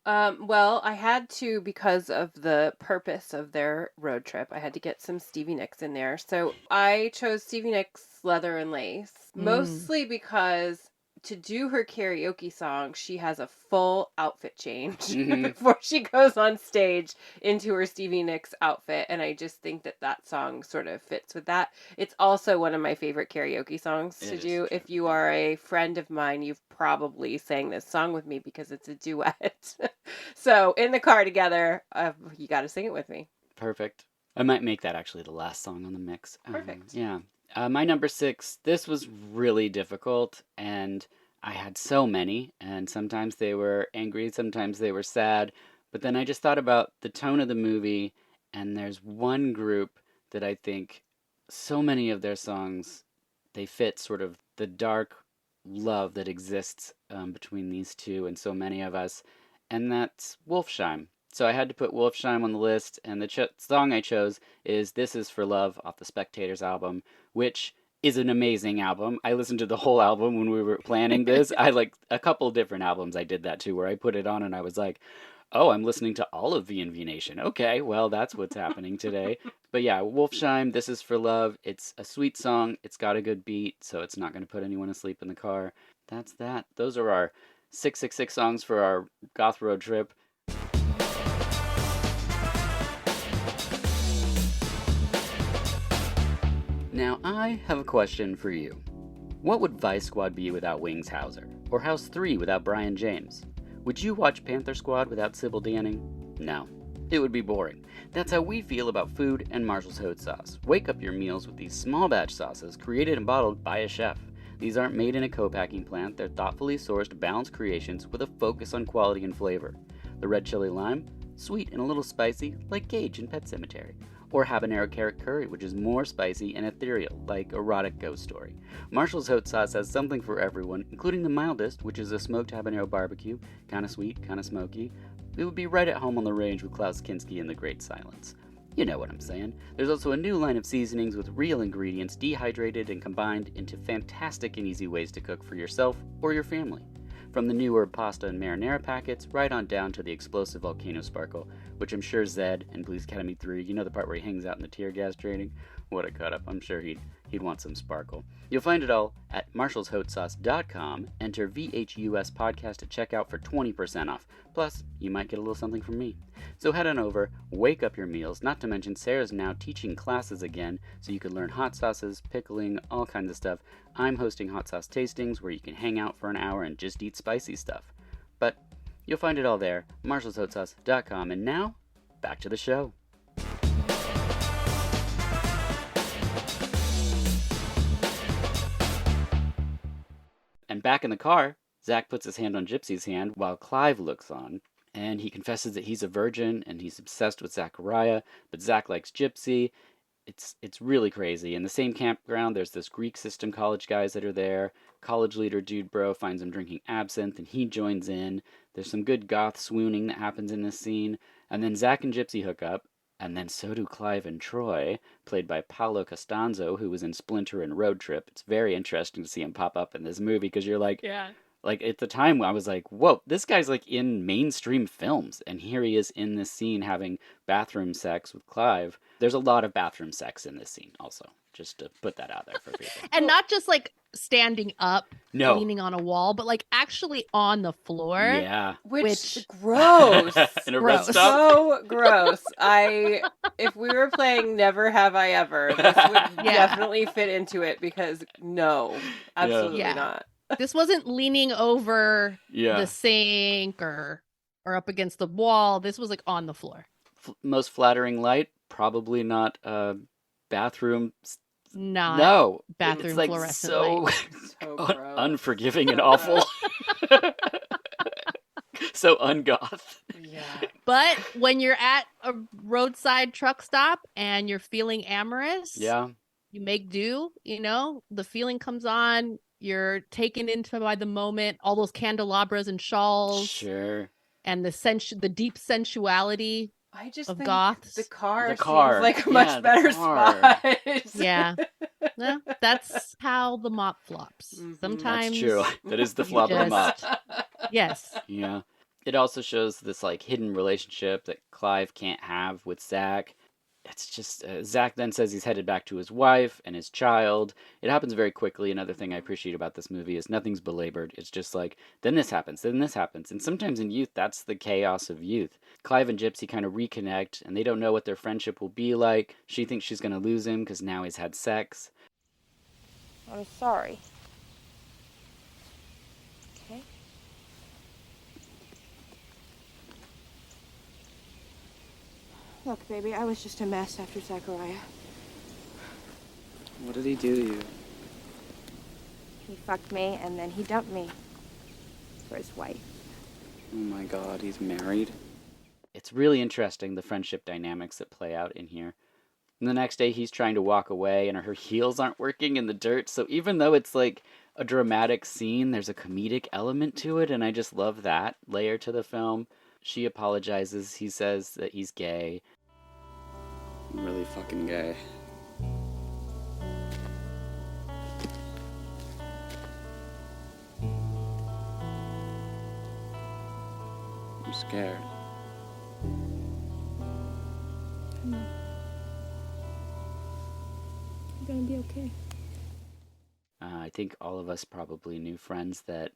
Well, I had to, because of the purpose of their road trip, I had to get some Stevie Nicks in there. So I chose Stevie Nicks Leather and Lace, mostly because to do her karaoke song, she has a full outfit change before she goes on stage into her Stevie Nicks outfit. And I just think that song sort of fits with that. It's also one of my favorite karaoke songs to do. If you are a friend of mine, you've probably sang this song with me because it's a duet. So in the car together, you got to sing it with me. Perfect. I might make that actually the last song on the mix. Perfect. Yeah. My number 6, this was really difficult, and I had so many, and sometimes they were angry, sometimes they were sad, but then I just thought about the tone of the movie, and there's one group that I think so many of their songs, they fit sort of the dark love that exists between these two and so many of us, and that's Wolfsheim. So I had to put Wolfsheim on the list, and the song I chose is This Is For Love off the Spectators album, which is an amazing album. I listened to the whole album when we were planning this. I like a couple different albums I did that too, where I put it on and I was like, oh, I'm listening to all of V&V Nation. Okay, well, that's what's happening today. But yeah, Wolfsheim, This Is For Love. It's a sweet song. It's got a good beat, so it's not going to put anyone asleep in the car. That's that. Those are our 666 songs for our goth road trip. Now, I have a question for you. What would Vice Squad be without Wings Hauser? Or House 3 without Brian James? Would you watch Panther Squad without Sybil Danning? No. It would be boring. That's how we feel about food and Marshall's Hot Sauce. Wake up your meals with these small batch sauces created and bottled by a chef. These aren't made in a co-packing plant. They're thoughtfully sourced, balanced creations with a focus on quality and flavor. The red chili lime? Sweet and a little spicy, like Gage in Pet Sematary. or habanero carrot curry, which is more spicy and ethereal, like erotic ghost story. Marshall's Hot Sauce has something for everyone, including the mildest, which is a smoked habanero barbecue, kind of sweet, kind of smoky. It would be right at home on the range with Klaus Kinski in The Great Silence. You know what I'm saying. There's also a new line of seasonings with real ingredients dehydrated and combined into fantastic and easy ways to cook for yourself or your family. From the newer pasta and marinara packets, right on down to the explosive volcano sparkle, which I'm sure Zed in Police Academy 3, you know the part where he hangs out in the tear gas training? What a cut up. I'm sure he'd want some sparkle. You'll find it all at marshallshotsauce.com. Enter VHUS podcast at checkout for 20% off. Plus, you might get a little something from me. So head on over, wake up your meals, not to mention Sarah's now teaching classes again, so you can learn hot sauces, pickling, all kinds of stuff. I'm hosting hot sauce tastings where you can hang out for an hour and just eat spicy stuff. But you'll find it all there, marshallshotsauce.com. And now, back to the show. And back in the car, Zach puts his hand on Gypsy's hand while Clive looks on, and he confesses that he's a virgin and he's obsessed with Zachariah, but Zach likes Gypsy. It's really crazy. In the same campground, there's this Greek system college guys that are there. College leader Dude Bro finds him drinking absinthe, and he joins in. There's some good goth swooning that happens in this scene, and then Zach and Gypsy hook up, and then so do Clive and Troy, played by Paolo Costanzo, who was in Splinter and Road Trip. It's very interesting to see him pop up in this movie, because you're like, like at the time I was like, whoa, this guy's like in mainstream films, and here he is in this scene having bathroom sex with Clive. There's a lot of bathroom sex in this scene also, just to put that out there for people. And not just like standing up, No. leaning on a wall, but like actually on the floor. Yeah. Which gross. In a Gross. rest stop. So gross. If we were playing Never Have I Ever, this would definitely fit into it, because no, absolutely Yeah. not. This wasn't leaning over Yeah. the sink or up against the wall. This was like on the floor. Most flattering light, probably not bathroom. Not No. bathroom It's like fluorescent so, light. So gross. unforgiving and awful. So ungoth. Yeah. But when you're at a roadside truck stop and you're feeling amorous, Yeah. you make do, you know, the feeling comes on, you're taken into by the moment, all those candelabras and shawls Sure. and the deep sensuality. I just Of think goths. the car The car. seems like a Yeah, much the better car. spot. Yeah. No, that's how the mop flops. Mhm. Sometimes That's true. That is the you flop of the mop. just- Yes. Yeah. It also shows this like hidden relationship that Clive can't have with Zach. It's just Zach then says he's headed back to his wife and his child. It happens very quickly. Another thing I appreciate about this movie is nothing's belabored. It's just like, then this happens, then this happens. And sometimes in youth, that's the chaos of youth. Clive and Gypsy kind of reconnect, and they don't know what their friendship will be like. She thinks she's going to lose him because now he's had sex. I'm sorry. Okay? Look, baby, I was just a mess after Zachariah. What did he do to you? He fucked me, and then he dumped me for his wife. Oh my god, he's married? It's really interesting, the friendship dynamics that play out in here. And the next day he's trying to walk away and her heels aren't working in the dirt. So even though it's like a dramatic scene, there's a comedic element to it. And I just love that layer to the film. She apologizes. He says that he's gay. I'm really fucking gay. I'm scared. You're gonna be okay. I think all of us probably knew friends that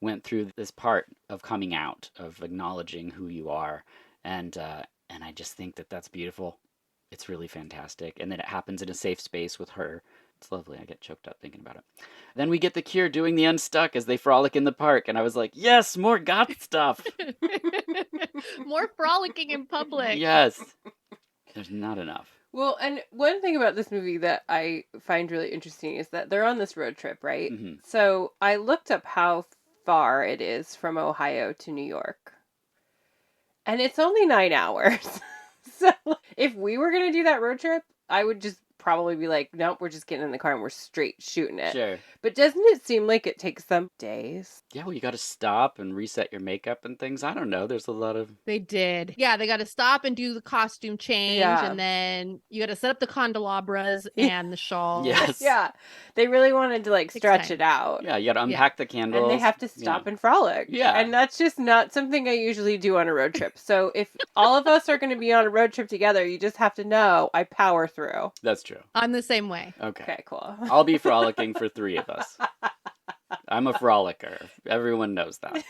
went through this part of coming out, of acknowledging who you are. And I just think that that's beautiful. It's really fantastic. And that it happens in a safe space with her. It's lovely. I get choked up thinking about it. Then we get the Cure doing the Unstuck as they frolic in the park. And I was like, yes, more goth stuff. More frolicking in public. Yes. There's not enough. Well, and one thing about this movie that I find really interesting is that they're on this road trip, right? Mhm. So I looked up how far it is from Ohio to New York. And it's only 9 hours. So if we were going to do that road trip, I would just probably be like, nope, we're just getting in the car and we're straight shooting it. Sure. But doesn't it seem like it takes them days? Yeah, well, you got to stop and reset your makeup and things. I don't know. There's a lot of... They did. Yeah, they got to stop and do the costume change. Yeah. And then you got to set up the candelabras and the shawl. Yes. Yeah. They really wanted to like Takes stretch time. it out. Yeah, you got to unpack the candles. And they have to stop and frolic. Yeah. And that's just not something I usually do on a road trip. So if all of us are going to be on a road trip together, you just have to know I power through. That's true. I'm the same way. Okay. Okay, cool. I'll be frolicking for 3 of us. I'm a frolicker. Everyone knows that.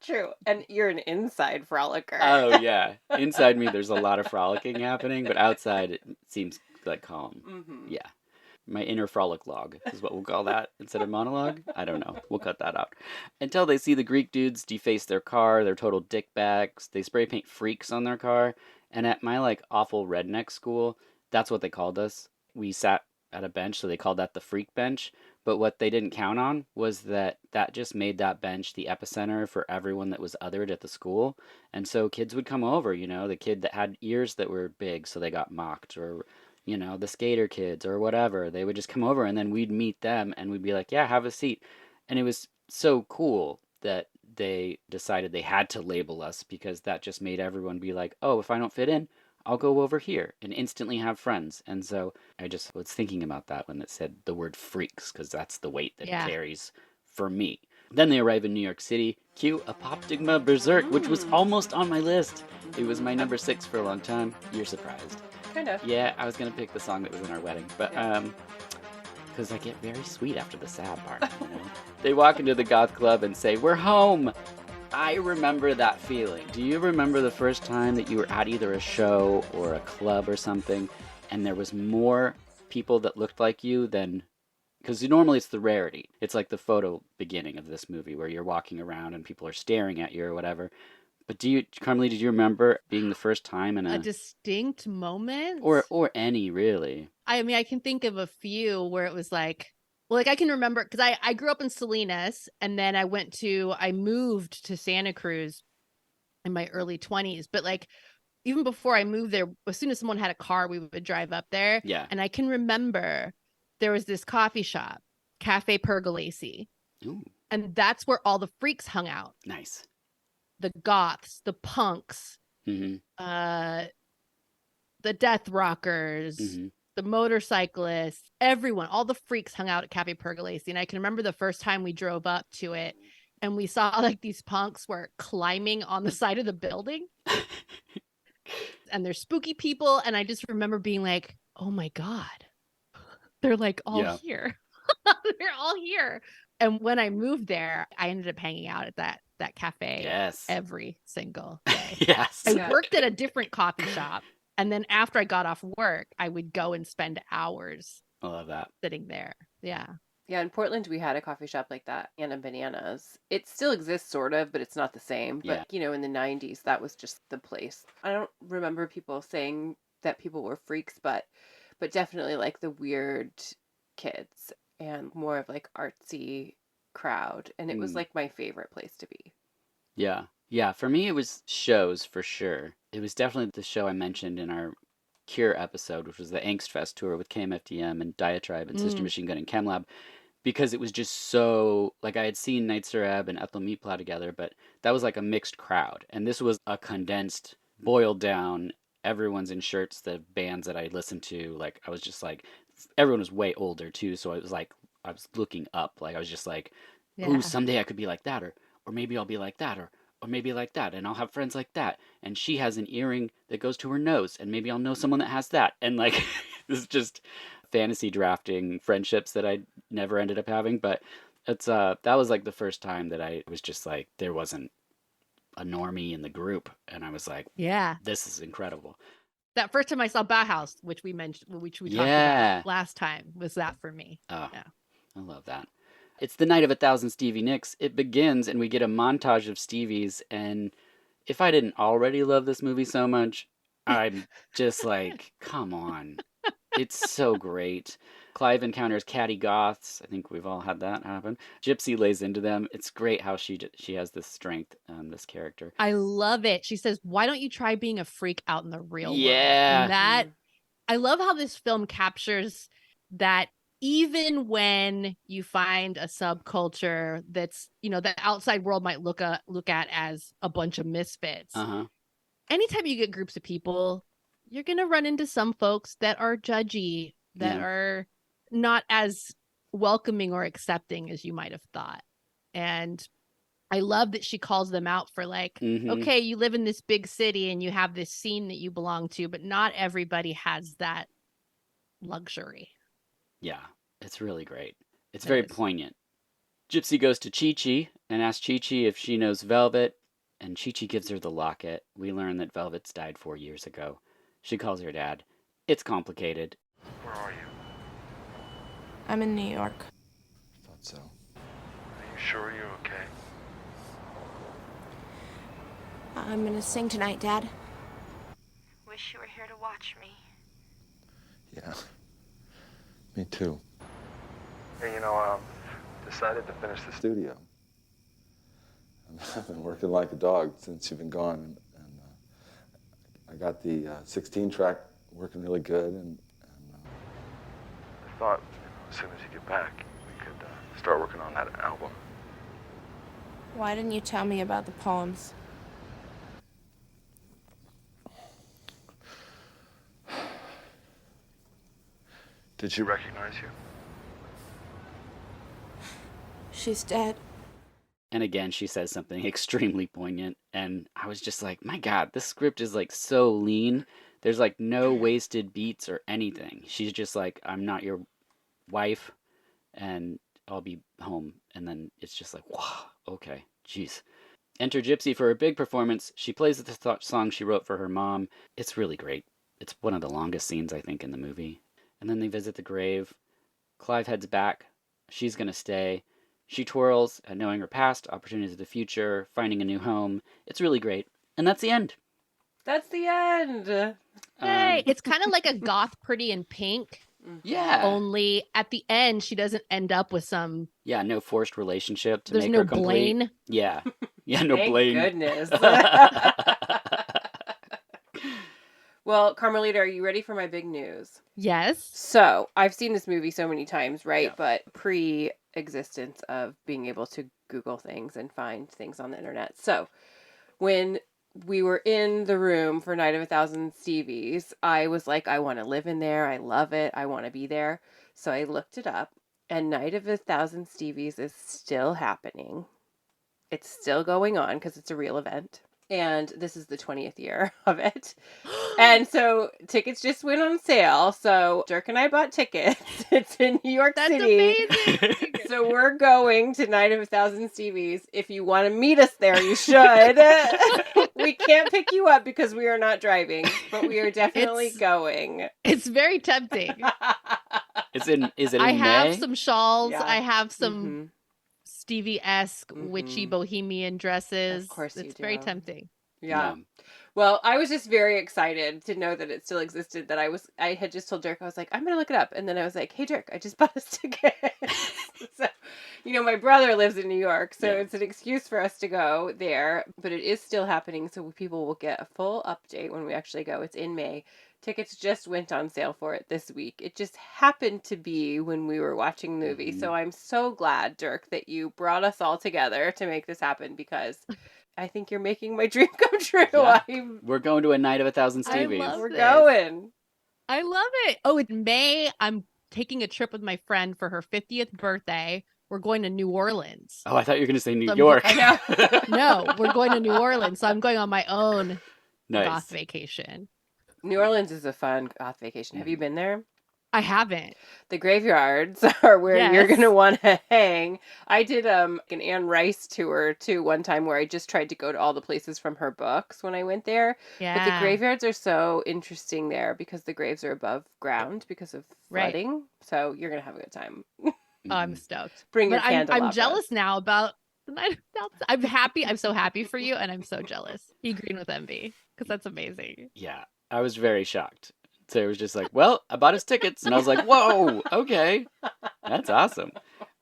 True. And you're an inside frolicker. Oh, yeah. Inside me, there's a lot of frolicking happening, but outside, it seems like calm. Mm-hmm. Yeah. My inner frolic log is what we'll call that instead of monologue. I don't know. We'll cut that out. Until they see the Greek dudes deface their car, they're total dickbags. They spray paint freaks on their car. And at my, like, awful redneck school, that's what they called us. We sat at a bench, so they called that the freak bench. But what they didn't count on was that just made that bench the epicenter for everyone that was othered at the school. And so kids would come over, you know, the kid that had ears that were big, so they got mocked, or, you know, the skater kids or whatever. They would just come over and then we'd meet them and we'd be like, yeah, have a seat. And it was so cool that they decided they had to label us, because that just made everyone be like, oh, if I don't fit in, I'll go over here and instantly have friends. And so I just was thinking about that when it said the word freaks, because that's the weight that it carries for me. Then they arrive in New York City. Cue Apoptygma Berserk, which was almost on my list. It was my number 6 for a long time. You're surprised. Kind of. Yeah, I was going to pick the song that was in our wedding, but because I get very sweet after the sad part, you know? They walk into the goth club and say, we're home. I remember that feeling. Do you remember the first time that you were at either a show or a club or something, and there was more people that looked like you than... Because normally it's the rarity. It's like the photo beginning of this movie where you're walking around and people are staring at you or whatever. But Carmelita, did you remember being the first time in a distinct moment? Or any, really? I mean, I can think of a few where it was like... Well, like I can remember, because I grew up in Salinas, and then I moved to Santa Cruz in my early 20s. But like, even before I moved there, as soon as someone had a car, we would drive up there. Yeah. And I can remember there was this coffee shop, Cafe Pergolesi. Ooh. And that's where all the freaks hung out. Nice. The goths, the punks, mm-hmm. The death rockers. Mm-hmm. The motorcyclists, everyone, all the freaks hung out at Cafe Pergolesi. And I can remember the first time we drove up to it and we saw like these punks were climbing on the side of the building. And they're spooky people. And I just remember being like, oh my God, they're like all here. They're all here. And when I moved there, I ended up hanging out at that cafe every single day. Yes. I worked at a different coffee shop. And then after I got off work, I would go and spend hours. I love that. Sitting there. Yeah. Yeah, in Portland, we had a coffee shop like that, Anna Bananas. It still exists, sort of, but it's not the same. But, you know, in the 90s, that was just the place. I don't remember people saying that people were freaks, but definitely like the weird kids and more of like artsy crowd. And it was like my favorite place to be. Yeah. Yeah, for me, it was shows for sure. It was definitely the show I mentioned in our Cure episode, which was the Angst Fest tour with KMFDM and Diatribe and Sister Machine Gun and ChemLab, because it was just so, like, I had seen Night Sareb and Ethel Meatplow together, but that was like a mixed crowd. And this was a condensed, boiled down, everyone's in shirts, the bands that I listened to. Like, I was just like, everyone was way older too, so it was like, I was looking up. Like, I was just like, ooh, someday I could be like that, or maybe I'll be like that, or maybe like that, and I'll have friends like that, and she has an earring that goes to her nose, and maybe I'll know someone that has that, and like, this is just fantasy drafting friendships that I never ended up having, but it's that was like the first time that I was just like, there wasn't a normie in the group, and I was like, this is incredible. That first time I saw Bauhaus, which we talked about last time, was that for me. Oh, yeah. I love that. It's the night of 1,000 Stevie Nicks. It begins, and we get a montage of Stevies. And if I didn't already love this movie so much, I'm just like, come on. It's so great. Clive encounters catty goths. I think we've all had that happen. Gypsy lays into them. It's great how she has this strength, this character. I love it. She says, "Why don't you try being a freak out in the real world?" Yeah. And that, I love how this film captures that even when you find a subculture that's, the outside world might look at as a bunch of misfits. Anytime you get groups of people, you're going to run into some folks that are judgy, that are not as welcoming or accepting as you might have thought. And I love that she calls them out for like, okay, you live in this big city and you have this scene that you belong to, but not everybody has that luxury. Yeah, it's really great. It's very poignant. Gypsy goes to Chi-Chi and asks Chi-Chi if she knows Velvet, and Chi-Chi gives her the locket. We learn that Velvet's died 4 years ago. She calls her dad. It's complicated. Where are you? I'm in New York. Thought so. Are you sure you're okay? I'm gonna sing tonight, Dad. Wish you were here to watch me. Yeah. Me too. Hey, decided to finish the studio. I've been working like a dog since you've been gone, and I got the 16-track working really good, and I thought as soon as you get back, we could start working on that album. Why didn't you tell me about the poems? Did she recognize you? She's dead. And again, she says something extremely poignant. And I was just like, my God, this script is like so lean. There's like no wasted beats or anything. She's just like, I'm not your wife and I'll be home. And then it's just like, wow, okay, jeez. Enter Gypsy for a big performance. She plays the song she wrote for her mom. It's really great. It's one of the longest scenes, I think, in the movie. And then they visit the grave. Clive heads back. She's going to stay. She twirls at knowing her past, opportunities of the future, finding a new home. It's really great. And that's the end. That's the end. Hey, it's kind of like a goth Pretty in Pink. Yeah. Only at the end, she doesn't end up with some... Yeah, no forced relationship to There's make no her complete. Blaine. Yeah. Yeah, no Thank Blaine. Goodness. Well, Carmelita, are you ready for my big news? Yes. So, I've seen this movie so many times, right? Yeah. But pre-existence of being able to Google things and find things on the internet. So, when we were in the room for Night of a Thousand Stevies, I was like, I want to live in there. I love it. I want to be there. So I looked it up, and Night of a Thousand Stevies is still happening. It's still going on because it's a real event. And this is the 20th year of it. And so tickets just went on sale. So Dirk and I bought tickets. It's in New York City. Amazing. So we're going to Night of a Thousand Stevies. If you want to meet us there, you should. We can't pick you up because we are not driving, but we are definitely going. It's very tempting. Is it in I May? have some shawls. Yeah. I have some Stevie-esque witchy bohemian dresses. Of course you it's do. very tempting. Yeah. Well, I was just very excited to know that it still existed. That I had just told Dirk, I was like, I'm going to look it up. And then I was like, hey, Dirk, I just bought us tickets. So, my brother lives in New York, so it's an excuse for us to go there. But it is still happening, so people will get a full update when we actually go. It's in May. Tickets just went on sale for it this week. It just happened to be when we were watching the movie. So I'm so glad, Dirk, that you brought us all together to make this happen, because I think you're making my dream come true. Yeah. We're going to a Night of a Thousand Stevies. We're going. I love it. Oh, in May, I'm taking a trip with my friend for her 50th birthday. We're going to New Orleans. Oh, I thought you were going to say New So York. I know. No, we're going to New Orleans. So I'm going on my own Nice. goth vacation. New Orleans is a fun goth vacation. Have you been there? I haven't. The graveyards are where you're Yes. going to want to hang. I did an Anne Rice tour too one time where I just tried to go to all the places from her books when I went there. Yeah. But the graveyards are so interesting there because the graves are above ground because of Right. flooding. So you're going to have a good time. Oh, I'm stoked. Bring your But I'm candelabras. jealous now about the night. I'm happy. I'm so happy for you, and I'm so jealous. You green with envy because that's amazing. Yeah, I was very shocked Sarah was just like, well, I bought his tickets. And I was like, whoa, okay. That's awesome.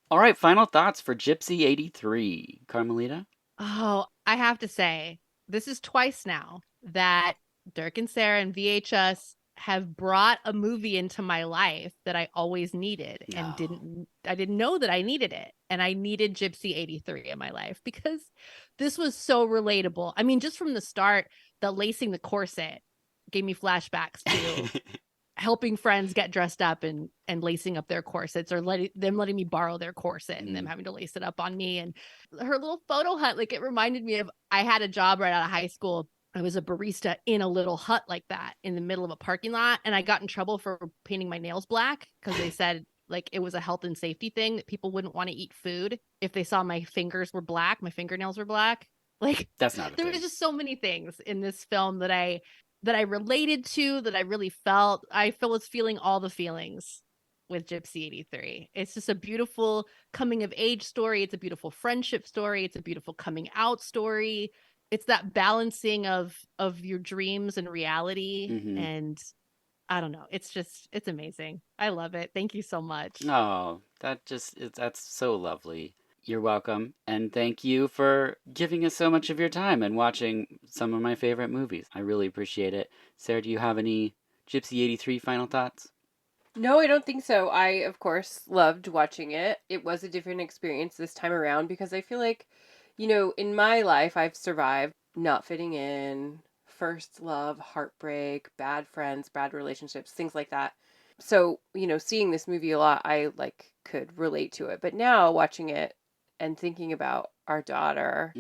All right, final thoughts for Gypsy 83. Carmelita? Oh, I have to say, this is twice now that Dirk and Sarah and VHS have brought a movie into my life that I always needed and I didn't know that I needed it. And I needed Gypsy 83 in my life because this was so relatable. I mean, just from the start, the lacing the corset gave me flashbacks to helping friends get dressed up and lacing up their corsets, or letting me borrow their corset and them having to lace it up on me. And her little photo hut, like, it reminded me of, I had a job right out of high school. I was a barista in a little hut like that in the middle of a parking lot. And I got in trouble for painting my nails black because they said like it was a health and safety thing that people wouldn't want to eat food if they saw my fingers were black, my fingernails were black. Like, that's not a there thing. was just so many things in this film that I related to, that I really felt. I was feeling all the feelings with Gypsy 83. It's just a beautiful coming of age story. It's a beautiful friendship story. It's a beautiful coming out story. It's that balancing of your dreams and reality. And I don't know. It's amazing. I love it. Thank you so much. Oh, that's so lovely. You're welcome. And thank you for giving us so much of your time and watching some of my favorite movies. I really appreciate it. Sarah, do you have any Gypsy 83 final thoughts? No, I don't think so. I, of course, loved watching it. It was a different experience this time around because I feel like, in my life, I've survived not fitting in, first love, heartbreak, bad friends, bad relationships, things like that. So, seeing this movie a lot, I could relate to it. But now watching it and thinking about our daughter,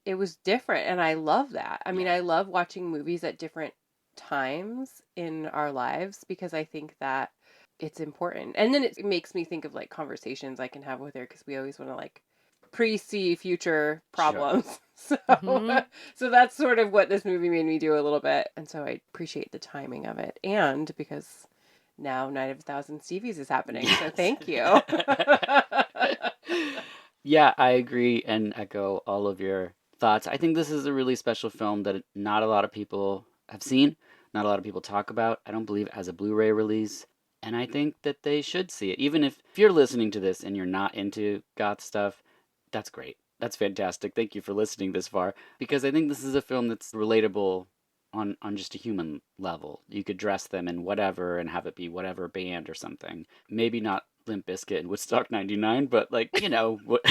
it was different. And I love that. I mean, I love watching movies at different times in our lives because I think that it's important. And then it makes me think of conversations I can have with her because we always want to pre-see future problems. Sure. So that's sort of what this movie made me do a little bit. And so I appreciate the timing of it. And because now Night of a Thousand Stevies is happening. Yes. So thank you. Yeah, I agree and echo all of your thoughts. I think this is a really special film that not a lot of people have seen, not a lot of people talk about. I don't believe it has a Blu-ray release. And I think that they should see it. Even if you're listening to this and you're not into goth stuff, that's great. That's fantastic. Thank you for listening this far. Because I think this is a film that's relatable on just a human level. You could dress them in whatever and have it be whatever band or something. Maybe not Limp Bizkit and Woodstock 99, but what...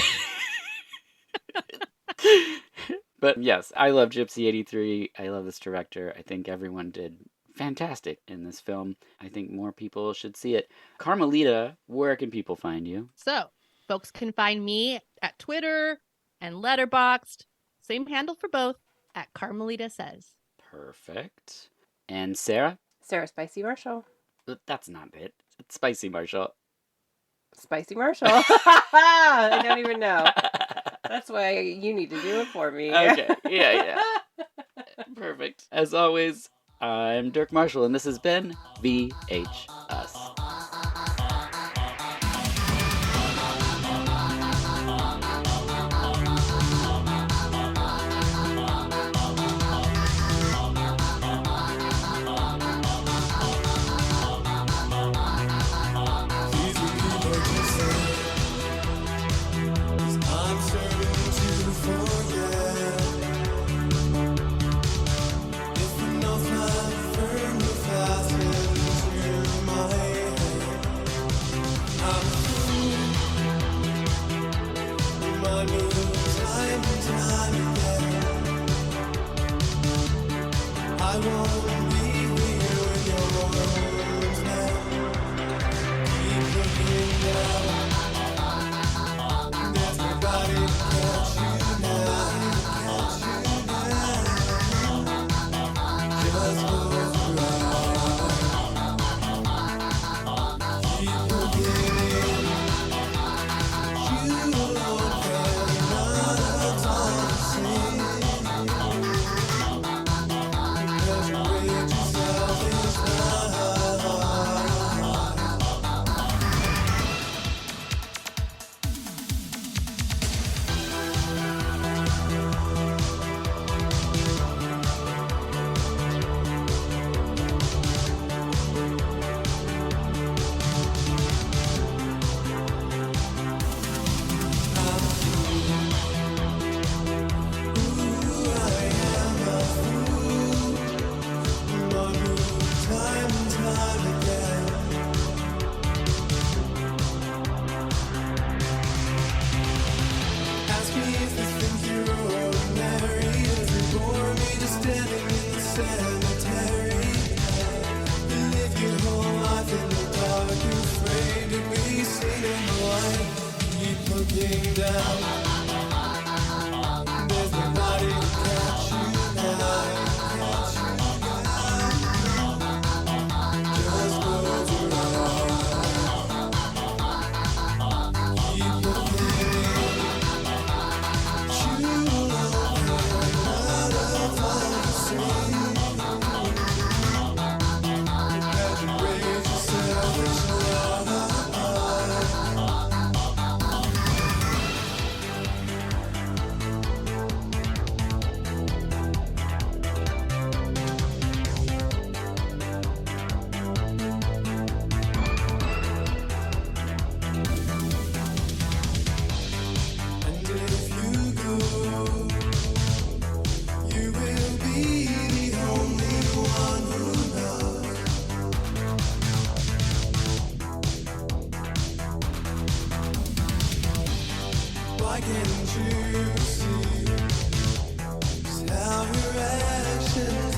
But yes, I love Gypsy 83. I love this director. I think everyone did fantastic in this film. I think more people should see it. Carmelita, where can people find you? So, folks can find me at Twitter and Letterboxd. Same handle for both, at Carmelita Says. Perfect. And Sarah? Sarah Spicy Marshall. That's not it. It's Spicy Marshall. Spicy Marshall. I don't even know. That's why you need to do it for me. Okay. Yeah. Perfect. As always, I'm Dirk Marshall, and this has been VHS. seen in the light. Keep looking down. There's nobody to catch you now. Just close your eyes. Keep looking. You love out of fantasy. As you raise yourself into love. And if you go, you will be the only one who knows. Why can't you see just how your actions